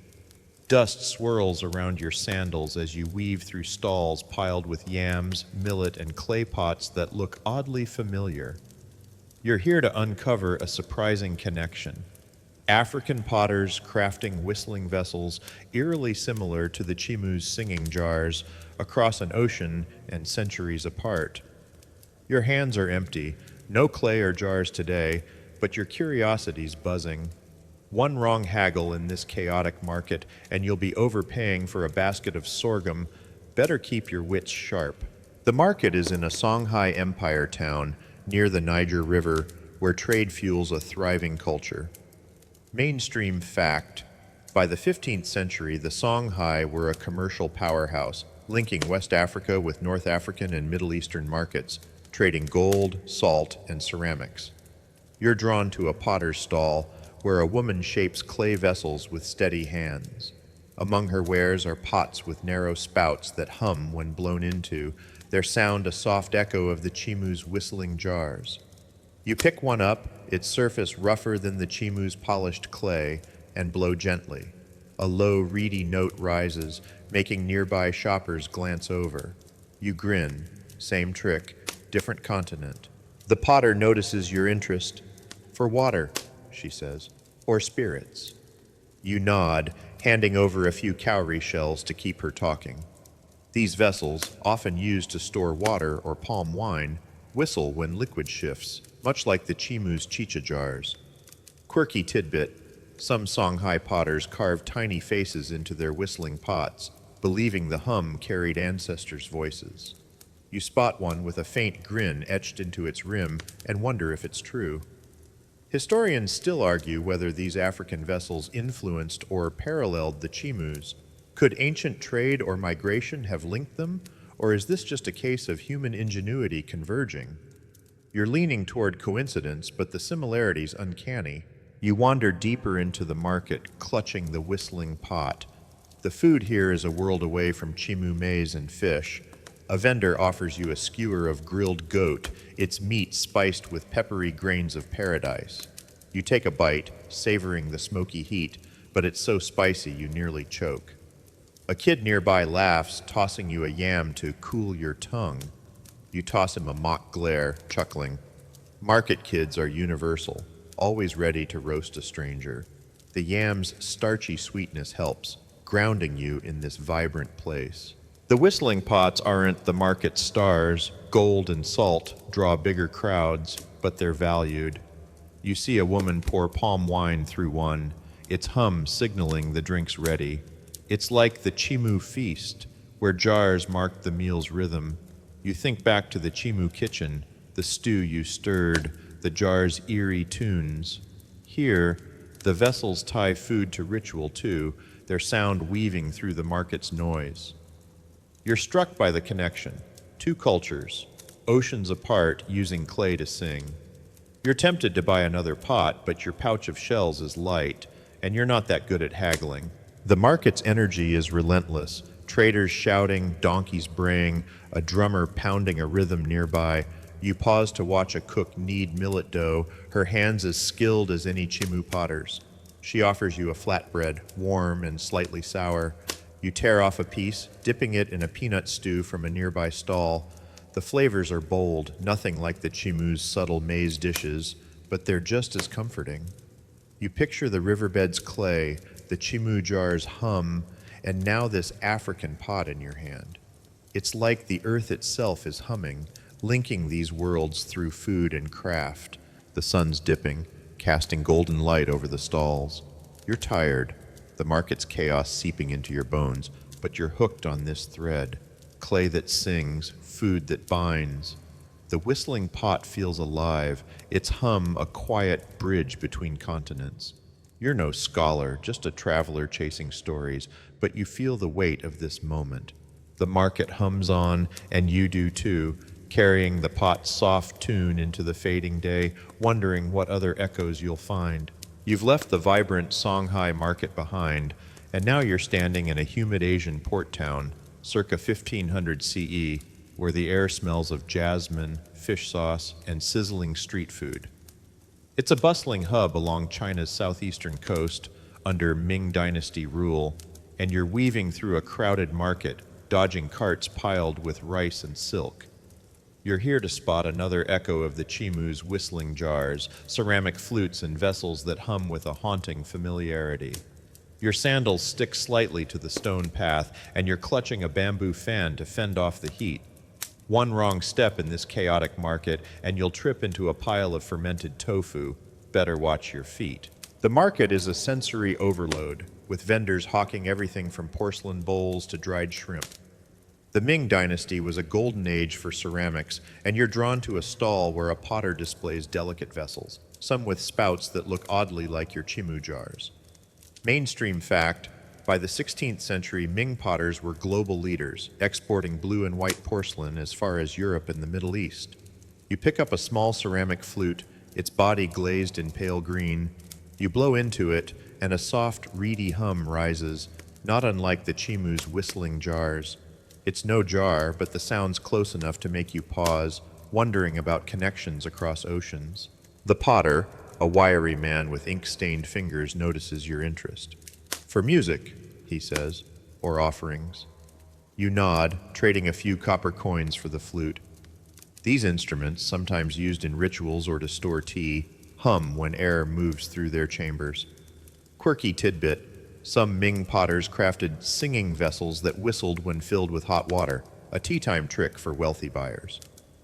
A: Dust swirls around your sandals as you weave through stalls piled with yams, millet, and clay pots that look oddly familiar. You're here to uncover a surprising connection. African potters crafting whistling vessels eerily similar to the Chimu's singing jars across an ocean and centuries apart. Your hands are empty, no clay or jars today, but your curiosity's buzzing. One wrong haggle in this chaotic market, and you'll be overpaying for a basket of sorghum. Better keep your wits sharp. The market is in a Songhai Empire town near the Niger River, where trade fuels a thriving culture. Mainstream fact: by the 15th century, the Songhai were a commercial powerhouse, linking West Africa with North African and Middle Eastern markets, trading gold, salt, and ceramics. You're drawn to a potter's stall, where a woman shapes clay vessels with steady hands. Among her wares are pots with narrow spouts that hum when blown into, their sound a soft echo of the Chimu's whistling jars. You pick one up, its surface rougher than the Chimu's polished clay, and blow gently. A low, reedy note rises, making nearby shoppers glance over. You grin. Same trick, different continent. The potter notices your interest. For water, she says, or spirits. You nod, handing over a few cowrie shells to keep her talking. These vessels, often used to store water or palm wine, whistle when liquid shifts, much like the Chimu's chicha jars. Quirky tidbit: some Songhai potters carved tiny faces into their whistling pots, believing the hum carried ancestors' voices. You spot one with a faint grin etched into its rim and wonder if it's true. Historians still argue whether these African vessels influenced or paralleled the Chimus. Could ancient trade or migration have linked them, or is this just a case of human ingenuity converging? You're leaning toward coincidence, but the similarity's uncanny. You wander deeper into the market, clutching the whistling pot. The food here is a world away from Chimu maize and fish. A vendor offers you a skewer of grilled goat, its meat spiced with peppery grains of paradise. You take a bite, savoring the smoky heat, but it's so spicy you nearly choke. A kid nearby laughs, tossing you a yam to cool your tongue. You toss him a mock glare, chuckling. Market kids are universal, always ready to roast a stranger. The yam's starchy sweetness helps, grounding you in this vibrant place. The whistling pots aren't the market stars. Gold and salt draw bigger crowds, but they're valued. You see a woman pour palm wine through one, its hum signaling the drink's ready. It's like the Chimu feast, where jars mark the meal's rhythm. You think back to the Chimu kitchen, the stew you stirred, the jar's eerie tunes. Here, the vessels tie food to ritual too, their sound weaving through the market's noise. You're struck by the connection. Two cultures, oceans apart, using clay to sing. You're tempted to buy another pot, but your pouch of shells is light, and you're not that good at haggling. The market's energy is relentless. Traders shouting, donkeys braying, a drummer pounding a rhythm nearby. You pause to watch a cook knead millet dough, her hands as skilled as any Chimu potter's. She offers you a flatbread, warm and slightly sour. You tear off a piece, dipping it in a peanut stew from a nearby stall. The flavors are bold, nothing like the Chimu's subtle maize dishes, but they're just as comforting. You picture the riverbed's clay, the Chimu jar's hum, and now this African pot in your hand. It's like the earth itself is humming, linking these worlds through food and craft. The sun's dipping, casting golden light over the stalls. You're tired, the market's chaos seeping into your bones, but you're hooked on this thread. Clay that sings, food that binds. The whistling pot feels alive, its hum a quiet bridge between continents. You're no scholar, just a traveler chasing stories, but you feel the weight of this moment. The market hums on, and you do too, carrying the pot's soft tune into the fading day, wondering what other echoes you'll find. You've left the vibrant Songhai market behind, And now you're standing in a humid Asian port town, circa 1500 CE, where the air smells of jasmine, fish sauce, and sizzling street food. It's a bustling hub along China's southeastern coast under Ming Dynasty rule, and you're weaving through a crowded market, dodging carts piled with rice and silk. You're here to spot another echo of the Chimu's whistling jars, ceramic flutes and vessels that hum with a haunting familiarity. Your sandals stick slightly to the stone path, and you're clutching a bamboo fan to fend off the heat. One wrong step in this chaotic market, and you'll trip into a pile of fermented tofu. Better watch your feet. The market is a sensory overload, with vendors hawking everything from porcelain bowls to dried shrimp. The Ming Dynasty was a golden age for ceramics, and you're drawn to a stall where a potter displays delicate vessels, some with spouts that look oddly like your Chimu jars. Mainstream fact, by the 16th century, Ming potters were global leaders, exporting blue and white porcelain as far as Europe and the Middle East. You pick up a small ceramic flute, its body glazed in pale green. You blow into it, and a soft, reedy hum rises, not unlike the Chimu's whistling jars. It's no jar, but the sound's close enough to make you pause, wondering about connections across oceans. The potter, a wiry man with ink-stained fingers, notices your interest. For music, he says, or offerings. You nod, trading a few copper coins for the flute. These instruments, sometimes used in rituals or to store tea, hum when air moves through their chambers. Quirky tidbit, some Ming potters crafted singing vessels that whistled when filled with hot water, a tea-time trick for wealthy buyers.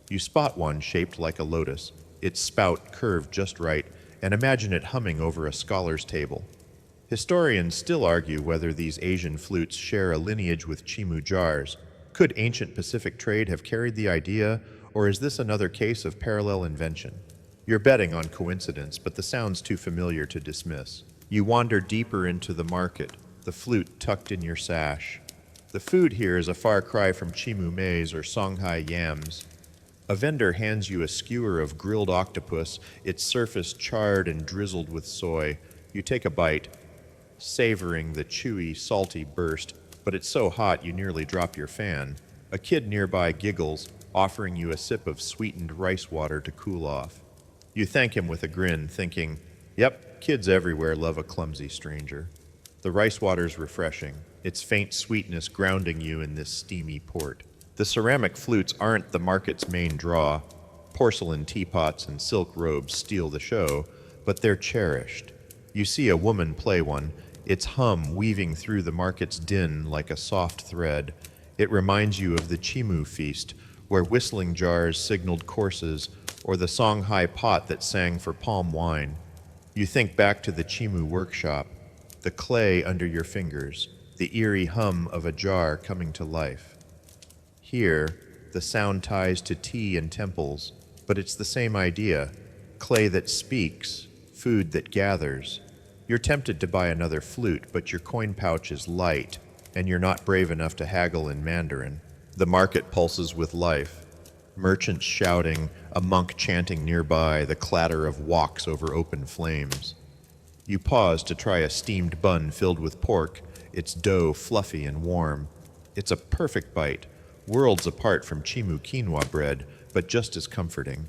A: You spot one shaped like a lotus, its spout curved just right, and imagine it humming over a scholar's table. Historians still argue whether these Asian flutes share a lineage with Chimu jars. Could ancient Pacific trade have carried the idea, or is this another case of parallel invention? You're betting on coincidence, but the sound's too familiar to dismiss. You wander deeper into the market, the flute tucked in your sash. The food here is a far cry from Chimu maize or Songhai yams. A vendor hands you a skewer of grilled octopus, its surface charred and drizzled with soy. You take a bite, savoring the chewy, salty burst, but it's so hot you nearly drop your fan. A kid nearby giggles, offering you a sip of sweetened rice water to cool off. You thank him with a grin, thinking, yep, kids everywhere love a clumsy stranger. The rice water's refreshing, its faint sweetness grounding you in this steamy port. The ceramic flutes aren't the market's main draw. Porcelain teapots and silk robes steal the show, but they're cherished. You see a woman play one, its hum weaving through the market's din like a soft thread. It reminds you of the Chimu feast, where whistling jars signaled courses, or the Songhai pot that sang for palm wine. You think back to the Chimu workshop, the clay under your fingers, the eerie hum of a jar coming to life. Here, the sound ties to tea and temples, but it's the same idea, clay that speaks, food that gathers. You're tempted to buy another flute, but your coin pouch is light, and you're not brave enough to haggle in Mandarin. The market pulses with life. Merchants shouting, a monk chanting nearby, the clatter of woks over open flames. You pause to try a steamed bun filled with pork, its dough fluffy and warm. It's a perfect bite, worlds apart from Chimu quinoa bread, but just as comforting.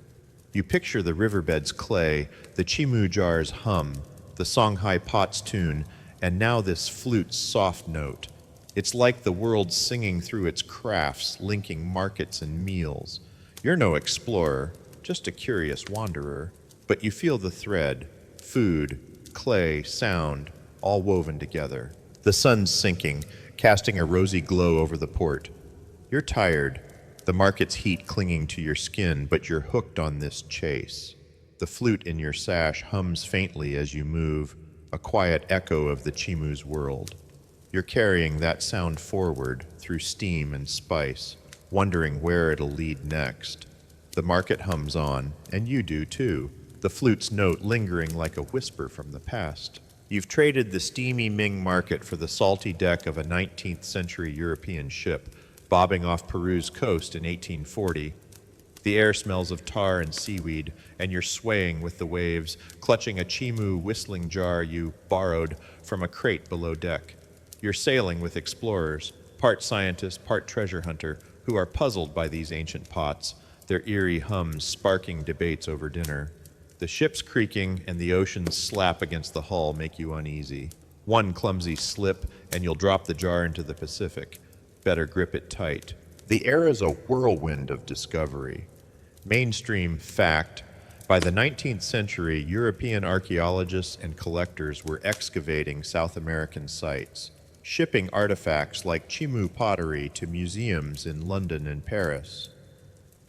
A: You picture the riverbed's clay, the Chimu jar's hum, the Songhai pot's tune, and now this flute's soft note. It's like the world singing through its crafts, linking markets and meals. You're no explorer, just a curious wanderer, but you feel the thread, food, clay, sound, all woven together. The sun's sinking, casting a rosy glow over the port. You're tired, the market's heat clinging to your skin, but you're hooked on this chase. The flute in your sash hums faintly as you move, a quiet echo of the Chimu's world. You're carrying that sound forward through steam and spice, wondering where it'll lead next. The market hums on, and you do too, the flute's note lingering like a whisper from the past. You've traded the steamy Ming market for the salty deck of a 19th century European ship, bobbing off Peru's coast in 1840. The air smells of tar and seaweed, and you're swaying with the waves, clutching a Chimu whistling jar you borrowed from a crate below deck. You're sailing with explorers, part scientist, part treasure hunter, who are puzzled by these ancient pots, their eerie hums sparking debates over dinner. The ship's creaking and the ocean's slap against the hull make you uneasy. One clumsy slip and you'll drop the jar into the Pacific. Better grip it tight. The air is a whirlwind of discovery. Mainstream fact: by the 19th century, European archaeologists and collectors were excavating South American sites, shipping artifacts like Chimu pottery to museums in London and Paris.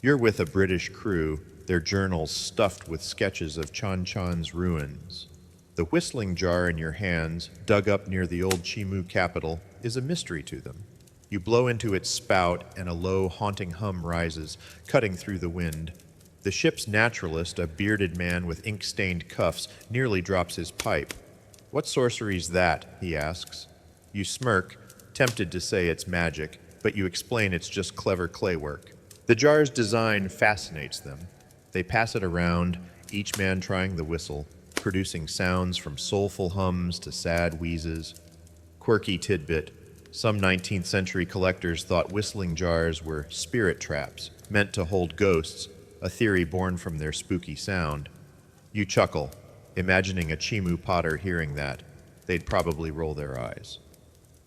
A: You're with a British crew, their journals stuffed with sketches of Chan Chan's ruins. The whistling jar in your hands, dug up near the old Chimu capital, is a mystery to them. You blow into its spout and a low, haunting hum rises, cutting through the wind. The ship's naturalist, a bearded man with ink-stained cuffs, nearly drops his pipe. "What sorcery's that?" he asks. You smirk, tempted to say it's magic, but you explain it's just clever clay work. The jar's design fascinates them. They pass it around, each man trying the whistle, producing sounds from soulful hums to sad wheezes. Quirky tidbit: some 19th century collectors thought whistling jars were spirit traps, meant to hold ghosts, a theory born from their spooky sound. You chuckle, imagining a Chimu potter hearing that. They'd probably roll their eyes.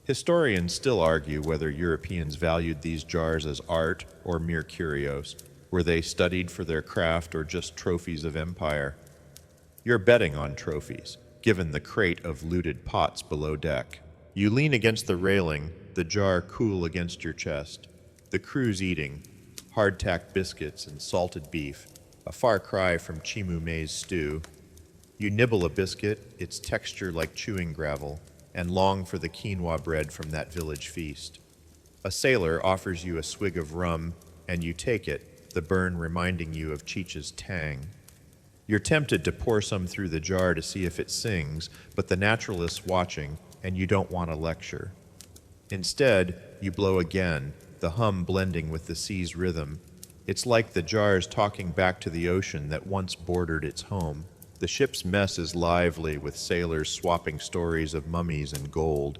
A: Historians still argue whether Europeans valued these jars as art or mere curios. Were they studied for their craft or just trophies of empire? You're betting on trophies, given the crate of looted pots below deck. You lean against the railing, the jar cool against your chest. The crew's eating, hardtack biscuits and salted beef, a far cry from Chimu maize stew. You nibble a biscuit, its texture like chewing gravel, and long for the quinoa bread from that village feast. A sailor offers you a swig of rum, and you take it, the burn reminding you of Cheech's tang. You're tempted to pour some through the jar to see if it sings, but the naturalist's watching, and you don't want a lecture. Instead, you blow again, the hum blending with the sea's rhythm. It's like the jar's talking back to the ocean that once bordered its home. The ship's mess is lively, with sailors swapping stories of mummies and gold.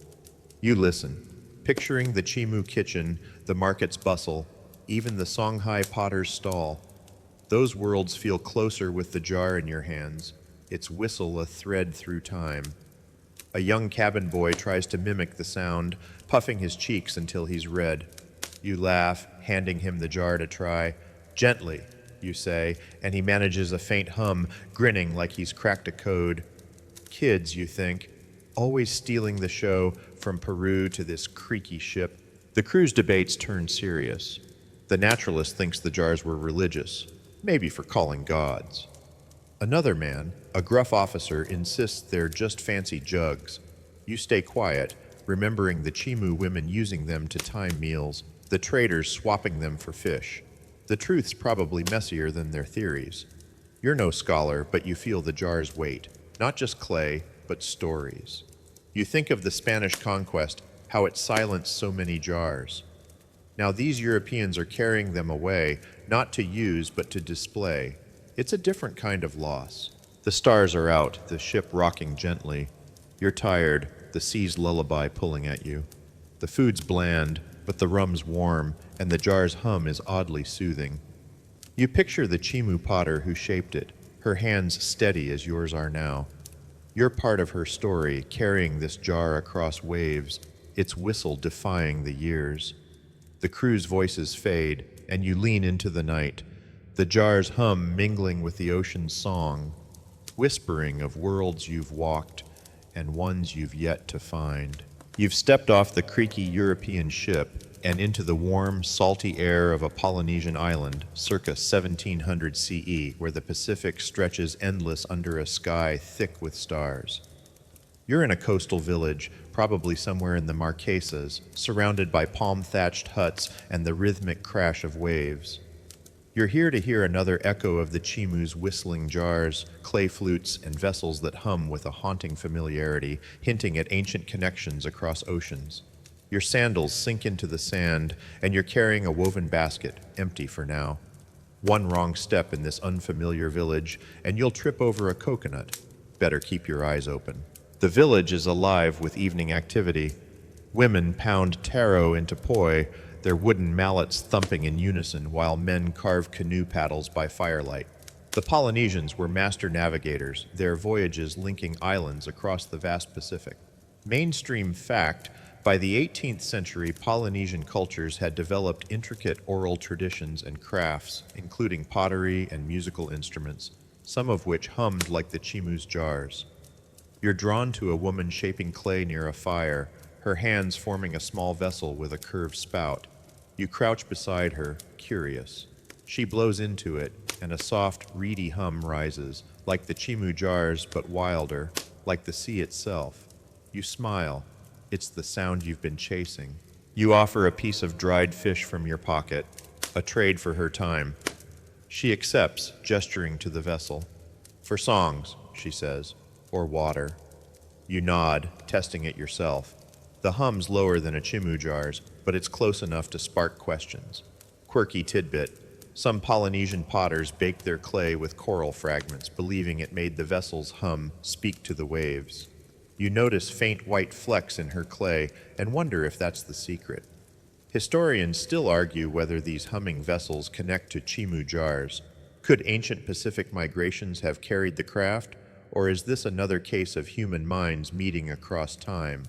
A: You listen, picturing the Chimu kitchen, the market's bustle, even the Songhai potter's stall. Those worlds feel closer with the jar in your hands, its whistle a thread through time. A young cabin boy tries to mimic the sound, puffing his cheeks until he's red. You laugh, handing him the jar to try. "Gently," you say, and he manages a faint hum, grinning like he's cracked a code. Kids, you think, always stealing the show from Peru to this creaky ship. The crew's debates turn serious. The naturalist thinks the jars were religious, maybe for calling gods. Another man, a gruff officer, insists they're just fancy jugs. You stay quiet, remembering the Chimu women using them to time meals, the traders swapping them for fish. The truth's probably messier than their theories. You're no scholar, but you feel the jar's weight. Not just clay, but stories. You think of the Spanish conquest, how it silenced so many jars. Now these Europeans are carrying them away, not to use, but to display. It's a different kind of loss. The stars are out, the ship rocking gently. You're tired, the sea's lullaby pulling at you. The food's bland, but the rum's warm, and the jar's hum is oddly soothing. You picture the Chimu potter who shaped it, her hands steady as yours are now. You're part of her story, carrying this jar across waves, its whistle defying the years. The crew's voices fade, and you lean into the night, the jar's hum mingling with the ocean's song, whispering of worlds you've walked and ones you've yet to find. You've stepped off the creaky European ship and into the warm, salty air of a Polynesian island, circa 1700 CE, where the Pacific stretches endless under a sky thick with stars. You're in a coastal village, probably somewhere in the Marquesas, surrounded by palm-thatched huts and the rhythmic crash of waves. You're here to hear another echo of the Chimu's whistling jars, clay flutes, and vessels that hum with a haunting familiarity, hinting at ancient connections across oceans. Your sandals sink into the sand, and you're carrying a woven basket, empty for now. One wrong step in this unfamiliar village, and you'll trip over a coconut. Better keep your eyes open. The village is alive with evening activity. Women pound taro into poi, their wooden mallets thumping in unison while men carve canoe paddles by firelight. The Polynesians were master navigators, their voyages linking islands across the vast Pacific. Mainstream fact, by the 18th century, Polynesian cultures had developed intricate oral traditions and crafts, including pottery and musical instruments, some of which hummed like the Chimu's jars. You're drawn to a woman shaping clay near a fire, her hands forming a small vessel with a curved spout. You crouch beside her, curious. She blows into it, and a soft, reedy hum rises, like the Chimu jars but wilder, like the sea itself. You smile. It's the sound you've been chasing. You offer a piece of dried fish from your pocket, a trade for her time. She accepts, gesturing to the vessel. For songs, she says, or water. You nod, testing it yourself. The hum's lower than a Chimu jar's, but it's close enough to spark questions. Quirky tidbit. Some Polynesian potters baked their clay with coral fragments, believing it made the vessel's hum speak to the waves. You notice faint white flecks in her clay and wonder if that's the secret. Historians still argue whether these humming vessels connect to Chimu jars. Could ancient Pacific migrations have carried the craft, or is this another case of human minds meeting across time?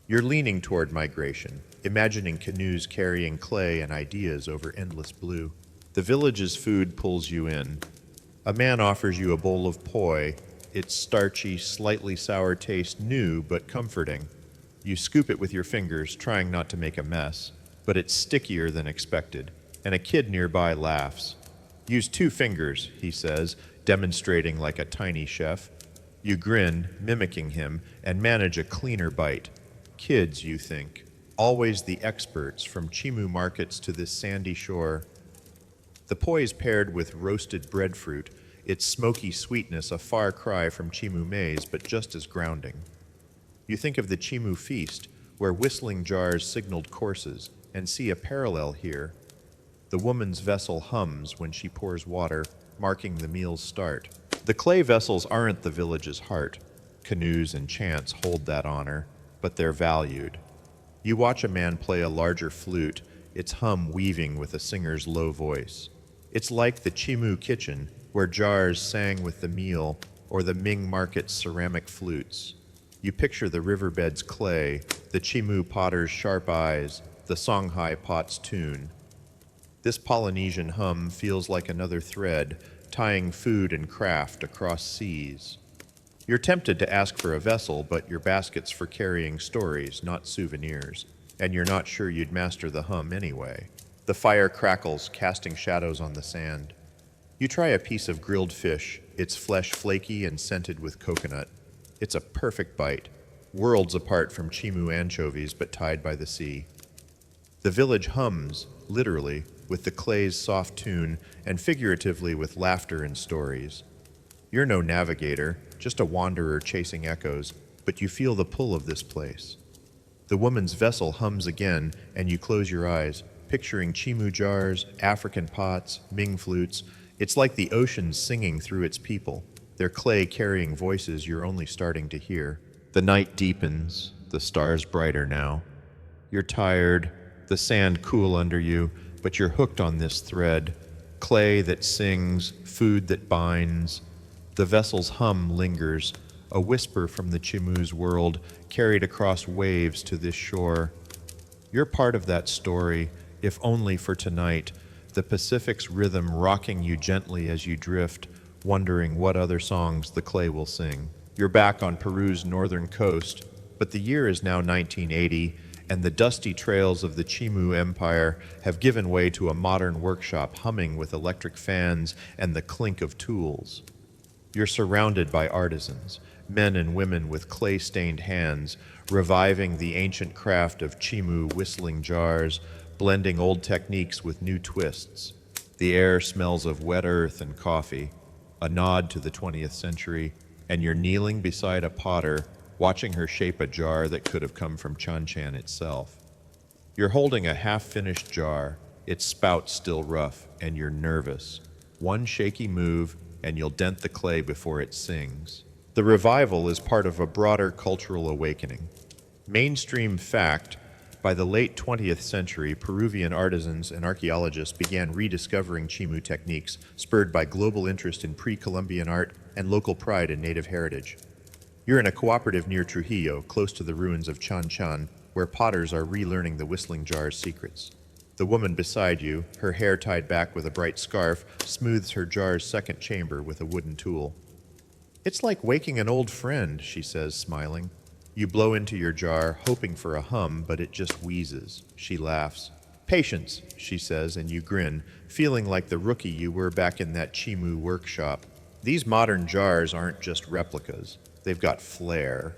A: You're leaning toward migration, imagining canoes carrying clay and ideas over endless blue. The village's food pulls you in. A man offers you a bowl of poi, its starchy, slightly sour taste new but comforting. You scoop it with your fingers, trying not to make a mess, but it's stickier than expected, and a kid nearby laughs. Use 2 fingers, he says, demonstrating like a tiny chef. You grin, mimicking him, and manage a cleaner bite. Kids, you think, always the experts from Chimu markets to this sandy shore. The poi is paired with roasted breadfruit, its smoky sweetness a far cry from Chimu maize, but just as grounding. You think of the Chimu feast, where whistling jars signaled courses, and see a parallel here. The woman's vessel hums when she pours water, marking the meal's start. The clay vessels aren't the village's heart. Canoes and chants hold that honor, but they're valued. You watch a man play a larger flute, its hum weaving with a singer's low voice. It's like the Chimu kitchen, where jars sang with the meal, or the Ming market's ceramic flutes. You picture the riverbed's clay, the Chimu potter's sharp eyes, the Songhai pot's tune. This Polynesian hum feels like another thread, tying food and craft across seas. You're tempted to ask for a vessel, but your basket's for carrying stories, not souvenirs, and you're not sure you'd master the hum anyway. The fire crackles, casting shadows on the sand. You try a piece of grilled fish, its flesh flaky and scented with coconut. It's a perfect bite, worlds apart from Chimu anchovies but tied by the sea. The village hums, literally, with the clay's soft tune, and figuratively with laughter and stories. You're no navigator, just a wanderer chasing echoes, but you feel the pull of this place. The woman's vessel hums again, and you close your eyes, picturing Chimu jars, African pots, Ming flutes. It's like the ocean singing through its people, their clay carrying voices you're only starting to hear. The night deepens, the stars brighter now. You're tired, the sand cool under you, but you're hooked on this thread. Clay that sings, food that binds. The vessel's hum lingers, a whisper from the Chimu's world carried across waves to this shore. You're part of that story, if only for tonight, the Pacific's rhythm rocking you gently as you drift, wondering what other songs the clay will sing. You're back on Peru's northern coast, but the year is now 1980, and the dusty trails of the Chimu Empire have given way to a modern workshop humming with electric fans and the clink of tools. You're surrounded by artisans, men and women with clay-stained hands, reviving the ancient craft of Chimu whistling jars, blending old techniques with new twists. The air smells of wet earth and coffee, a nod to the 20th century, and you're kneeling beside a potter, watching her shape a jar that could have come from Chanchan itself. You're holding a half-finished jar, its spout still rough, and you're nervous. One shaky move, and you'll dent the clay before it sings. The revival is part of a broader cultural awakening. Mainstream fact: by the late 20th century, Peruvian artisans and archaeologists began rediscovering Chimu techniques, spurred by global interest in pre-Columbian art and local pride in native heritage. You're in a cooperative near Trujillo, close to the ruins of Chan Chan, where potters are relearning the whistling jar's secrets. The woman beside you, her hair tied back with a bright scarf, smooths her jar's second chamber with a wooden tool. "It's like waking an old friend," she says, smiling. You blow into your jar, hoping for a hum, but it just wheezes. She laughs. "Patience," she says, and you grin, feeling like the rookie you were back in that Chimu workshop. These modern jars aren't just replicas. They've got flair.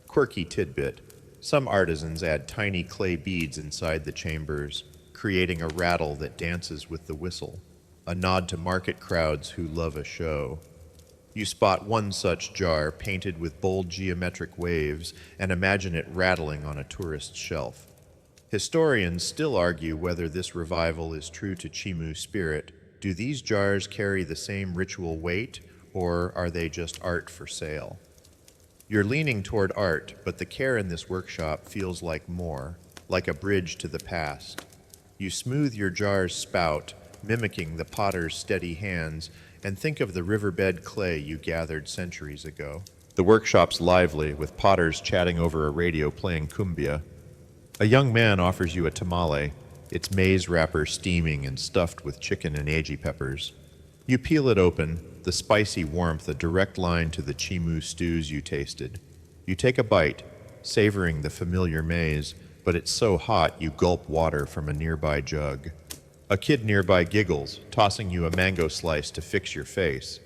A: Quirky tidbit: some artisans add tiny clay beads inside the chambers, creating a rattle that dances with the whistle, a nod to market crowds who love a show. You spot one such jar painted with bold geometric waves and imagine it rattling on a tourist's shelf. Historians still argue whether this revival is true to Chimu spirit. Do these jars carry the same ritual weight, or are they just art for sale? You're leaning toward art, but the care in this workshop feels like more, like a bridge to the past. You smooth your jar's spout, mimicking the potter's steady hands, and think of the riverbed clay you gathered centuries ago. The workshop's lively, with potters chatting over a radio playing cumbia. A young man offers you a tamale, its maize wrapper steaming and stuffed with chicken and aji peppers. You peel it open, the spicy warmth a direct line to the Chimu stews you tasted. You take a bite, savoring the familiar maize, but it's so hot you gulp water from a nearby jug. A kid nearby giggles, tossing you a mango slice to fix your face.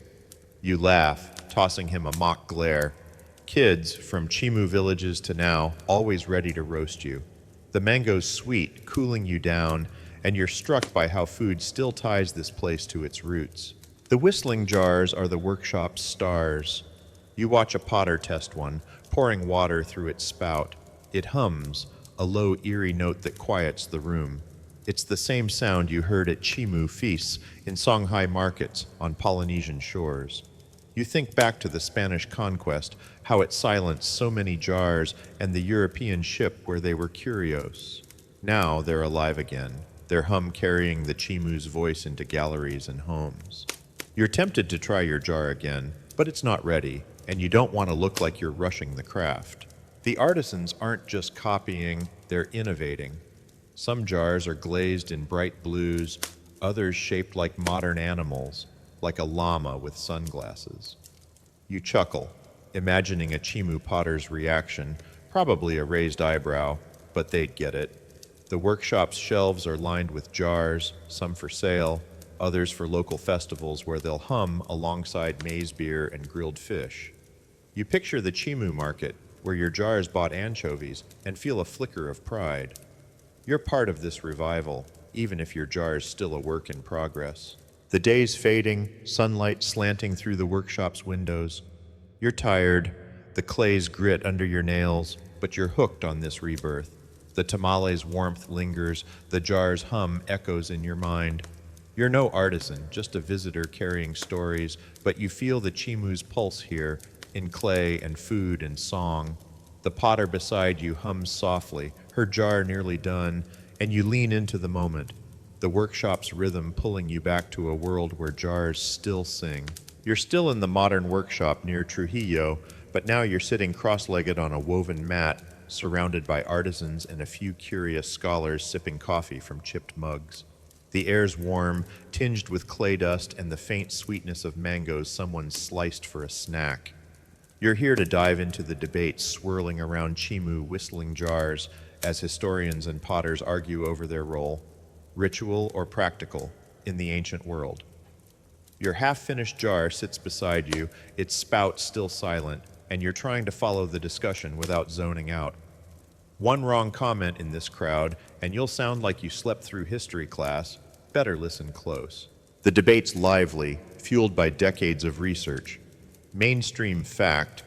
A: You laugh, tossing him a mock glare. Kids, from Chimu villages to now, always ready to roast you. The mango's sweet, cooling you down, and you're struck by how food still ties this place to its roots. The whistling jars are the workshop's stars. You watch a potter test one, pouring water through its spout. It hums, a low, eerie note that quiets the room. It's the same sound you heard at Chimu feasts in Songhai markets on Polynesian shores. You think back to the Spanish conquest, how it silenced so many jars, and the European ship where they were curios. Now they're alive again, their hum carrying the Chimu's voice into galleries and homes. You're tempted to try your jar again, but it's not ready, and you don't want to look like you're rushing the craft. The artisans aren't just copying, they're innovating. Some jars are glazed in bright blues, others shaped like modern animals, like a llama with sunglasses. You chuckle, imagining a Chimu potter's reaction, probably a raised eyebrow, but they'd get it. The workshop's shelves are lined with jars, some for sale, others for local festivals where they'll hum alongside maize beer and grilled fish. You picture the Chimu market, where your jars bought anchovies, and feel a flicker of pride. You're part of this revival, even if your jar's still a work in progress. The day's fading, sunlight slanting through the workshop's windows. You're tired, the clay's grit under your nails, but you're hooked on this rebirth. The tamale's warmth lingers, the jar's hum echoes in your mind. You're no artisan, just a visitor carrying stories, but you feel the Chimu's pulse here, in clay and food and song. The potter beside you hums softly, her jar nearly done, and you lean into the moment, the workshop's rhythm pulling you back to a world where jars still sing. You're still in the modern workshop near Trujillo, but now you're sitting cross-legged on a woven mat, surrounded by artisans and a few curious scholars sipping coffee from chipped mugs. The air's warm, tinged with clay dust and the faint sweetness of mangoes someone sliced for a snack. You're here to dive into the debates swirling around Chimu whistling jars as historians and potters argue over their role, ritual or practical, in the ancient world. Your half-finished jar sits beside you, its spout still silent, and you're trying to follow the discussion without zoning out. One wrong comment in this crowd, and you'll sound like you slept through history class. Better listen close. The debate's lively, fueled by decades of research. Mainstream fact: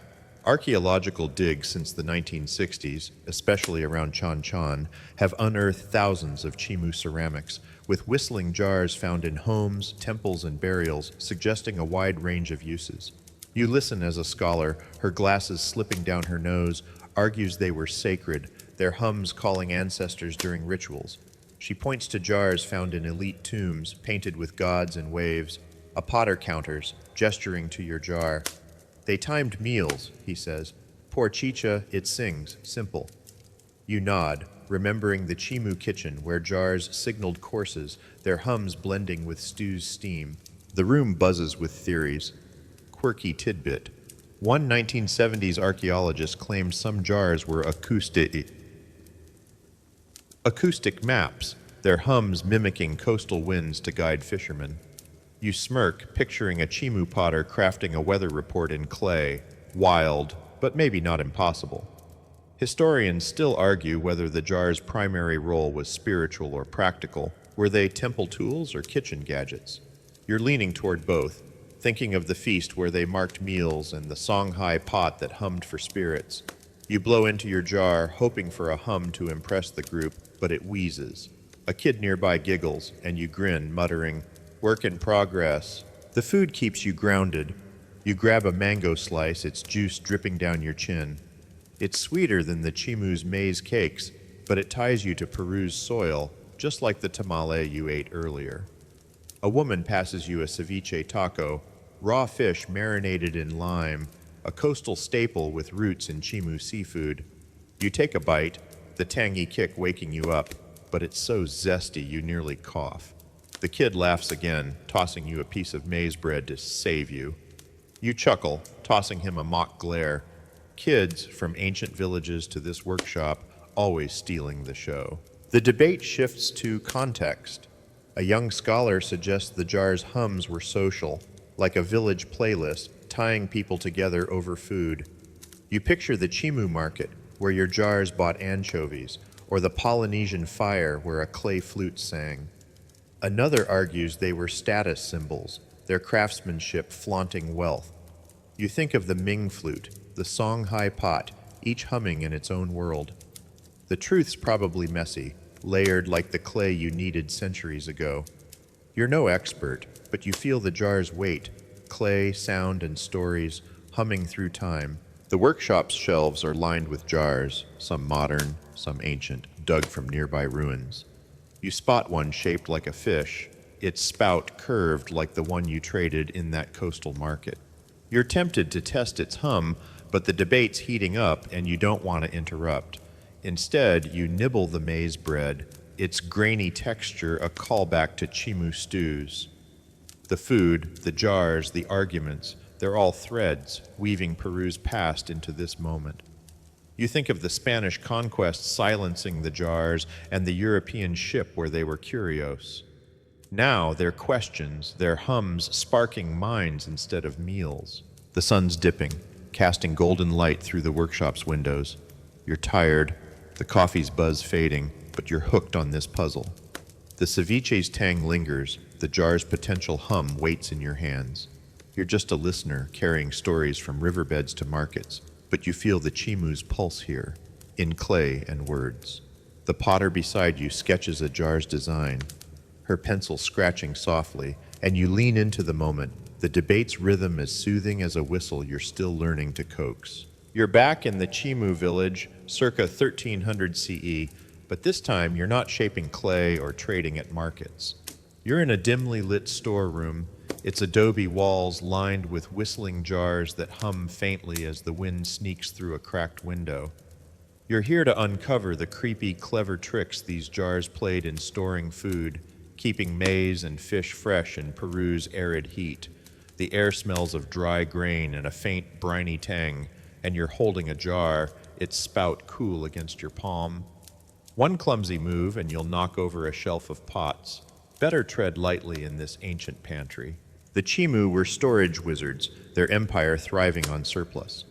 A: archaeological digs since the 1960s, especially around Chan Chan, have unearthed thousands of Chimu ceramics, with whistling jars found in homes, temples, and burials, suggesting a wide range of uses. You listen as a scholar, her glasses slipping down her nose, argues they were sacred, their hums calling ancestors during rituals. She points to jars found in elite tombs, painted with gods and waves, a potter counters, gesturing to your jar. They timed meals, he says. Pour chicha, it sings, simple. You nod, remembering the Chimu kitchen where jars signaled courses, their hums blending with stew's steam. The room buzzes with theories. Quirky tidbit. One 1970s archaeologist claimed some jars were acoustic maps, their hums mimicking coastal winds to guide fishermen. You smirk, picturing a Chimu potter crafting a weather report in clay. Wild, but maybe not impossible. Historians still argue whether the jar's primary role was spiritual or practical. Were they temple tools or kitchen gadgets? You're leaning toward both, thinking of the feast where they marked meals and the Songhai pot that hummed for spirits. You blow into your jar, hoping for a hum to impress the group, but it wheezes. A kid nearby giggles, and you grin, muttering, "Work in progress." The food keeps you grounded. You grab a mango slice, its juice dripping down your chin. It's sweeter than the Chimu's maize cakes, but it ties you to Peru's soil, just like the tamale you ate earlier. A woman passes you a ceviche taco, raw fish marinated in lime, a coastal staple with roots in Chimu seafood. You take a bite, the tangy kick waking you up, but it's so zesty you nearly cough. The kid laughs again, tossing you a piece of maize bread to save you. You chuckle, tossing him a mock glare. Kids, from ancient villages to this workshop, always stealing the show. The debate shifts to context. A young scholar suggests the jar's hums were social, like a village playlist, tying people together over food. You picture the Chimu market, where your jars bought anchovies, or the Polynesian fire where a clay flute sang. Another argues they were status symbols, their craftsmanship flaunting wealth. You think of the Ming flute, the Songhai pot, each humming in its own world. The truth's probably messy, layered like the clay you kneaded centuries ago. You're no expert, but you feel the jar's weight, clay, sound, and stories, humming through time. The workshop's shelves are lined with jars, some modern, some ancient, dug from nearby ruins. You spot one shaped like a fish, its spout curved like the one you traded in that coastal market. You're tempted to test its hum, but the debate's heating up and you don't want to interrupt. Instead, you nibble the maize bread, its grainy texture a callback to Chimu stews. The food, the jars, the arguments, they're all threads, weaving Peru's past into this moment. You think of the Spanish conquest silencing the jars and the European ship where they were curios. Now they're questions, their hums sparking minds instead of meals. The sun's dipping, casting golden light through the workshop's windows. You're tired, the coffee's buzz fading, but you're hooked on this puzzle. The ceviche's tang lingers, the jar's potential hum waits in your hands. You're just a listener, carrying stories from riverbeds to markets, but you feel the Chimu's pulse here, in clay and words. The potter beside you sketches a jar's design, her pencil scratching softly, and you lean into the moment, the debate's rhythm as soothing as a whistle you're still learning to coax. You're back in the Chimu village, circa 1300 CE, but this time you're not shaping clay or trading at markets. You're in a dimly lit storeroom, its adobe walls lined with whistling jars that hum faintly as the wind sneaks through a cracked window. You're here to uncover the creepy, clever tricks these jars played in storing food, keeping maize and fish fresh in Peru's arid heat. The air smells of dry grain and a faint, briny tang, and you're holding a jar, its spout cool against your palm. One clumsy move and you'll knock over a shelf of pots. Better tread lightly in this ancient pantry. The Chimu were storage wizards, their empire thriving on surplus.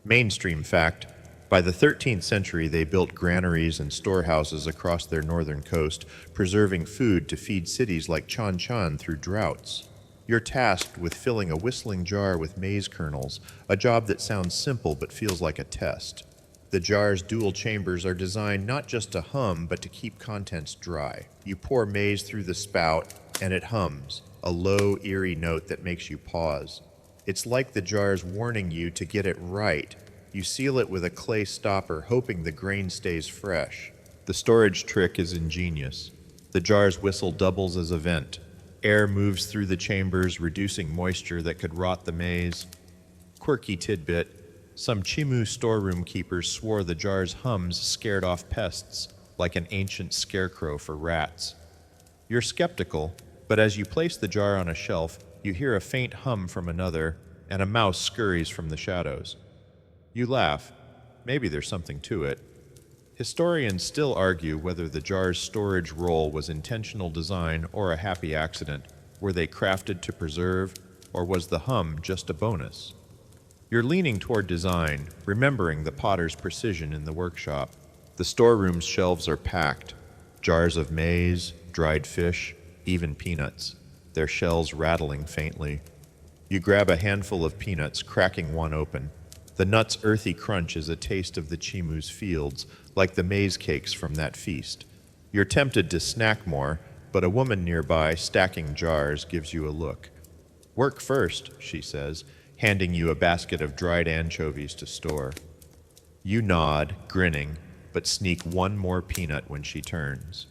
A: Mainstream fact, by the 13th century they built granaries and storehouses across their northern coast, preserving food to feed cities like Chan Chan through droughts. You're tasked with filling a whistling jar with maize kernels, a job that sounds simple but feels like a test. The jar's dual chambers are designed not just to hum, but to keep contents dry. You pour maize through the spout, and it hums, a low, eerie note that makes you pause. It's like the jar's warning you to get it right, You seal it with a clay stopper, hoping the grain stays fresh. The storage trick is ingenious. The jar's whistle doubles as a vent. Air moves through the chambers, reducing moisture that could rot the maize. Quirky tidbit: some Chimu storeroom keepers swore the jar's hums scared off pests, like an ancient scarecrow for rats. You're skeptical, but as you place the jar on a shelf, you hear a faint hum from another, and a mouse scurries from the shadows. You laugh. Maybe there's something to it. Historians still argue whether the jar's storage role was intentional design or a happy accident. Were they crafted to preserve, or was the hum just a bonus? You're leaning toward design, remembering the potter's precision in the workshop. The storeroom's shelves are packed. Jars of maize, dried fish, even peanuts, their shells rattling faintly. You grab a handful of peanuts, cracking one open. The nut's earthy crunch is a taste of the Chimu's fields, like the maize cakes from that feast. You're tempted to snack more, but a woman nearby, stacking jars, gives you a look. "Work first," she says, handing you a basket of dried anchovies to store. You nod, grinning, but sneak one more peanut when she turns.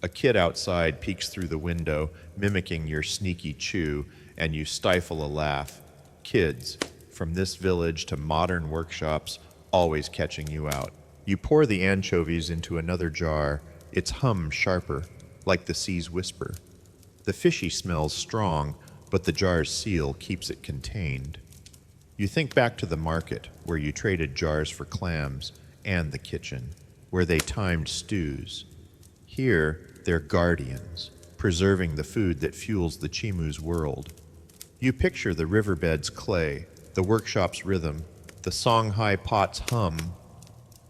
A: A kid outside peeks through the window, mimicking your sneaky chew, and you stifle a laugh. Kids, from this village to modern workshops, always catching you out. You pour the anchovies into another jar, its hum sharper, like the sea's whisper. The fishy smells strong, but the jar's seal keeps it contained. You think back to the market, where you traded jars for clams, and the kitchen, where they timed stews. Here, they're guardians, preserving the food that fuels the Chimu's world. You picture the riverbed's clay, the workshop's rhythm, the Songhai pot's hum.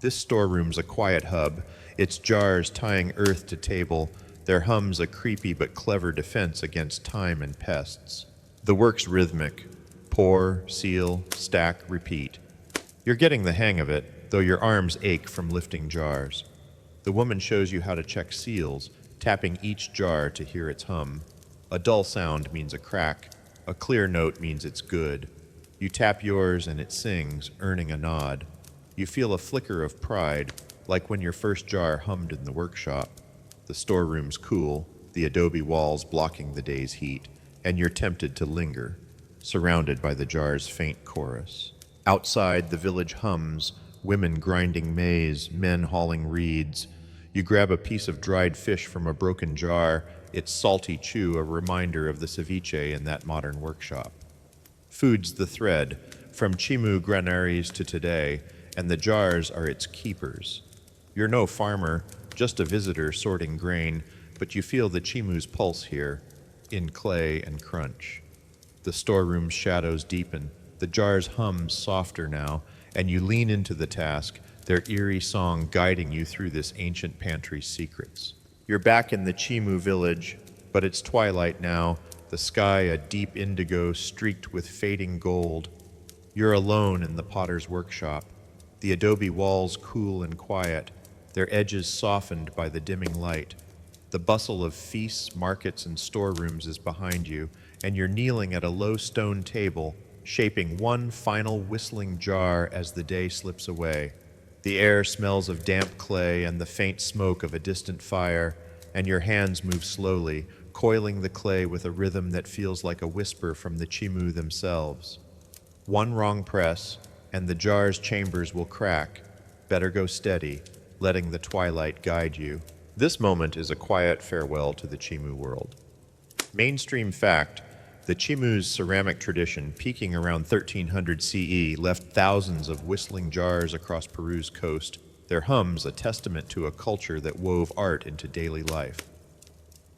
A: This storeroom's a quiet hub, its jars tying earth to table, their hums a creepy but clever defense against time and pests. The work's rhythmic: pour, seal, stack, repeat. You're getting the hang of it, though your arms ache from lifting jars. The woman shows you how to check seals, tapping each jar to hear its hum. A dull sound means a crack. A clear note means it's good. You tap yours and it sings, earning a nod. You feel a flicker of pride, like when your first jar hummed in the workshop. The storeroom's cool, the adobe walls blocking the day's heat, and you're tempted to linger, surrounded by the jar's faint chorus. Outside, the village hums, women grinding maize, men hauling reeds. You grab a piece of dried fish from a broken jar, its salty chew a reminder of the ceviche in that modern workshop. Food's the thread, from Chimu granaries to today, and the jars are its keepers. You're no farmer, just a visitor sorting grain, but you feel the Chimu's pulse here, in clay and crunch. The storeroom's shadows deepen, the jars hum softer now, and you lean into the task, their eerie song guiding you through this ancient pantry's secrets. You're back in the Chimu village, but it's twilight now, the sky a deep indigo streaked with fading gold. You're alone in the potter's workshop, the adobe walls cool and quiet, their edges softened by the dimming light. The bustle of feasts, markets, and storerooms is behind you, and you're kneeling at a low stone table, shaping one final whistling jar as the day slips away. The air smells of damp clay and the faint smoke of a distant fire, and your hands move slowly, coiling the clay with a rhythm that feels like a whisper from the Chimu themselves. One wrong press, and the jar's chambers will crack. Better go steady, letting the twilight guide you. This moment is a quiet farewell to the Chimu world. Mainstream fact: the Chimu's ceramic tradition, peaking around 1300 CE, left thousands of whistling jars across Peru's coast, their hums a testament to a culture that wove art into daily life.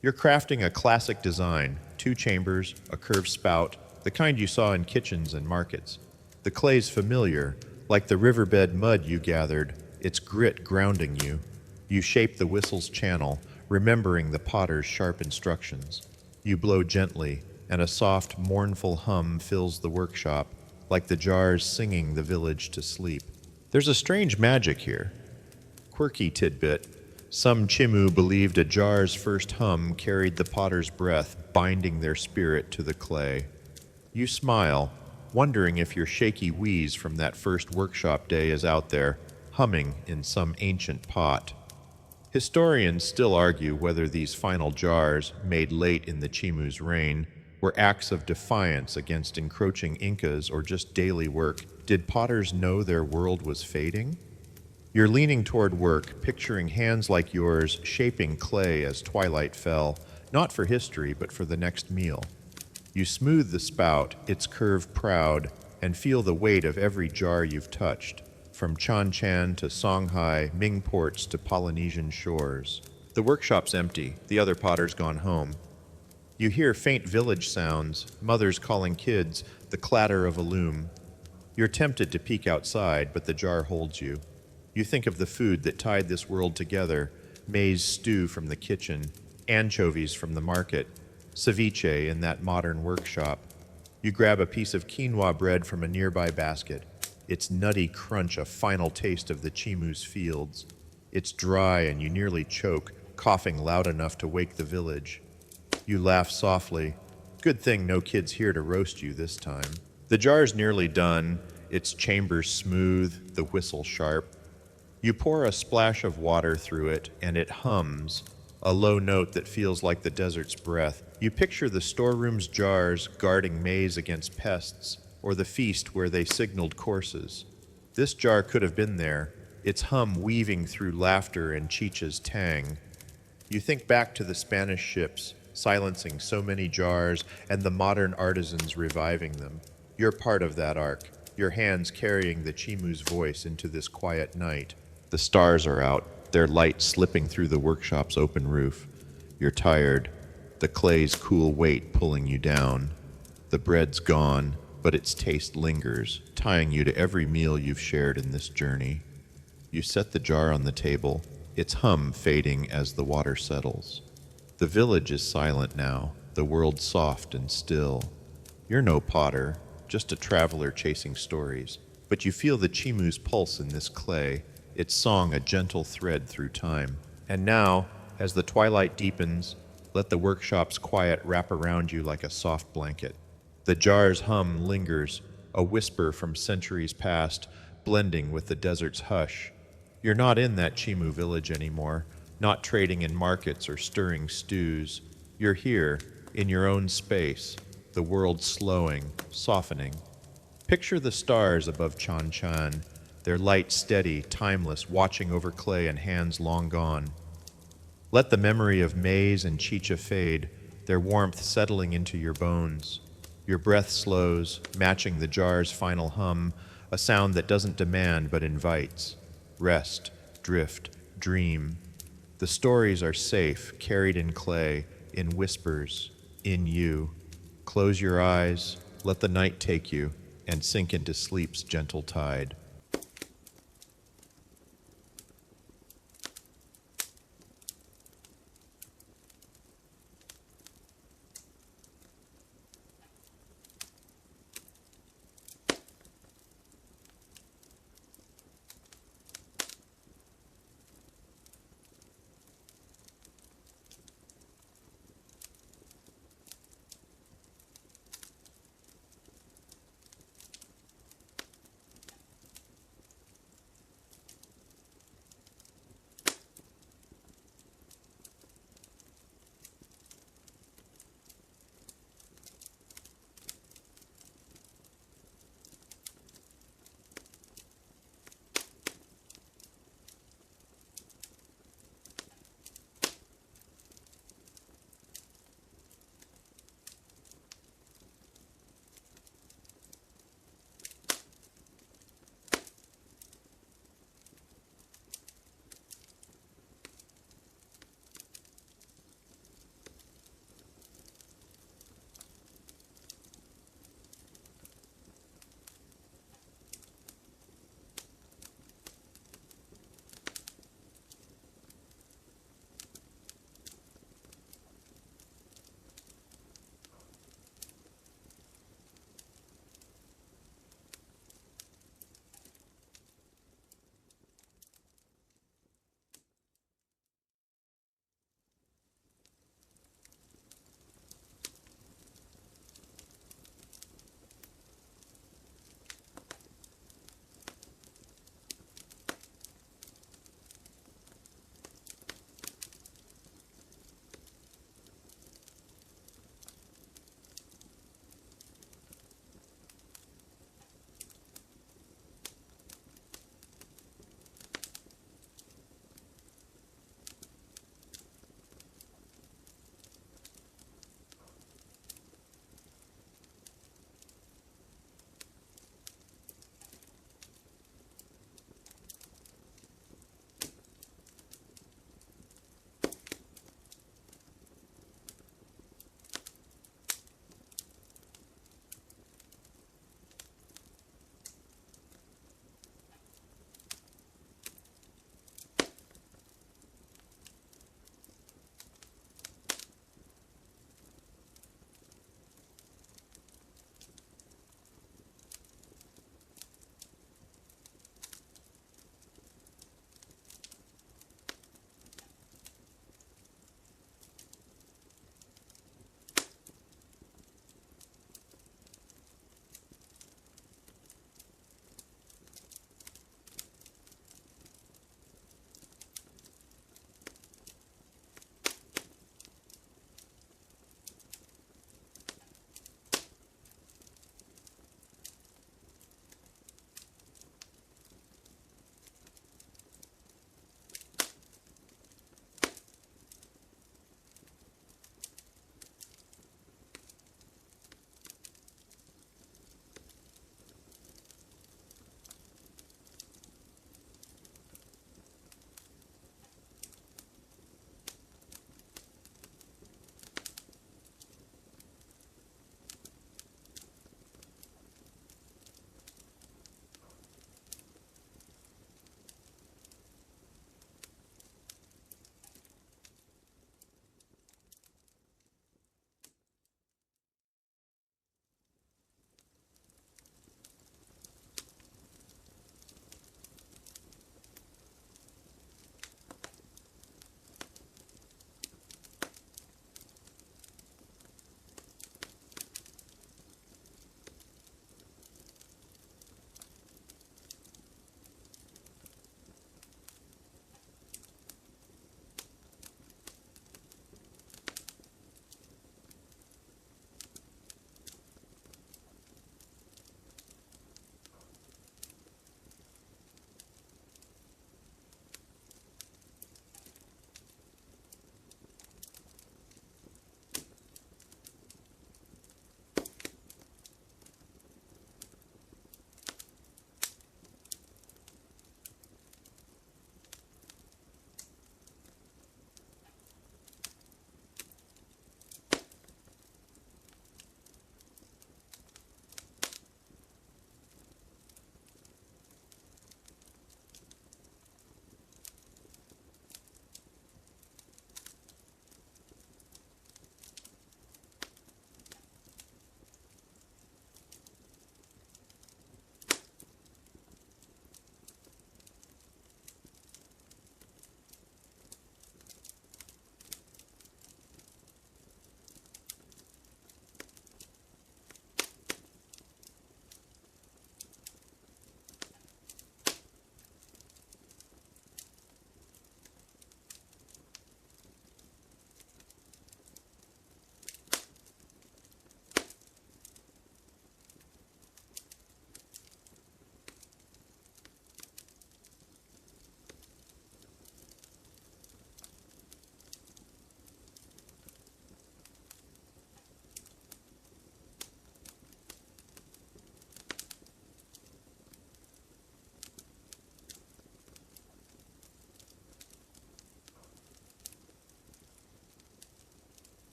A: You're crafting a classic design, 2 chambers, a curved spout, the kind you saw in kitchens and markets. The clay's familiar, like the riverbed mud you gathered, its grit grounding you. You shape the whistle's channel, remembering the potter's sharp instructions. You blow gently, and a soft, mournful hum fills the workshop, like the jars singing the village to sleep. There's a strange magic here. Quirky tidbit: some Chimu believed a jar's first hum carried the potter's breath, binding their spirit to the clay. You smile, wondering if your shaky wheeze from that first workshop day is out there, humming in some ancient pot. Historians still argue whether these final jars, made late in the Chimu's reign, were acts of defiance against encroaching Incas or just daily work. Did potters know their world was fading? You're leaning toward work, picturing hands like yours shaping clay as twilight fell, not for history, but for the next meal. You smooth the spout, its curve proud, and feel the weight of every jar you've touched, from Chan-Chan to Songhai, Ming ports to Polynesian shores. The workshop's empty, the other potter's gone home. You hear faint village sounds, mothers calling kids, the clatter of a loom. You're tempted to peek outside, but the jar holds you. You think of the food that tied this world together, maize stew from the kitchen, anchovies from the market, ceviche in that modern workshop. You grab a piece of quinoa bread from a nearby basket. Its nutty crunch a final taste of the Chimu's fields. It's dry and you nearly choke, coughing loud enough to wake the village. You laugh softly. Good thing no kid's here to roast you this time. The jar's nearly done, its chamber smooth, the whistle sharp. You pour a splash of water through it, and it hums, a low note that feels like the desert's breath. You picture the storeroom's jars guarding maize against pests, or the feast where they signaled courses. This jar could have been there, its hum weaving through laughter and chicha's tang. You think back to the Spanish ships, silencing so many jars, and the modern artisans reviving them. You're part of that arc, your hands carrying the Chimu's voice into this quiet night. The stars are out, their light slipping through the workshop's open roof. You're tired, the clay's cool weight pulling you down. The bread's gone, but its taste lingers, tying you to every meal you've shared in this journey. You set the jar on the table, its hum fading as the water settles. The village is silent now, the world soft and still. You're no potter, just a traveler chasing stories, but you feel the Chimu's pulse in this clay, its song a gentle thread through time. And now, as the twilight deepens, let the workshop's quiet wrap around you like a soft blanket. The jar's hum lingers, a whisper from centuries past, blending with the desert's hush. You're not in that Chimu village anymore, not trading in markets or stirring stews. You're here, in your own space, the world slowing, softening. Picture the stars above Chan-Chan, their light steady, timeless, watching over clay and hands long gone. Let the memory of maize and chicha fade, their warmth settling into your bones. Your breath slows, matching the jar's final hum, a sound that doesn't demand but invites. Rest, drift, dream. The stories are safe, carried in clay, in whispers, in you. Close your eyes, let the night take you, and sink into sleep's gentle tide.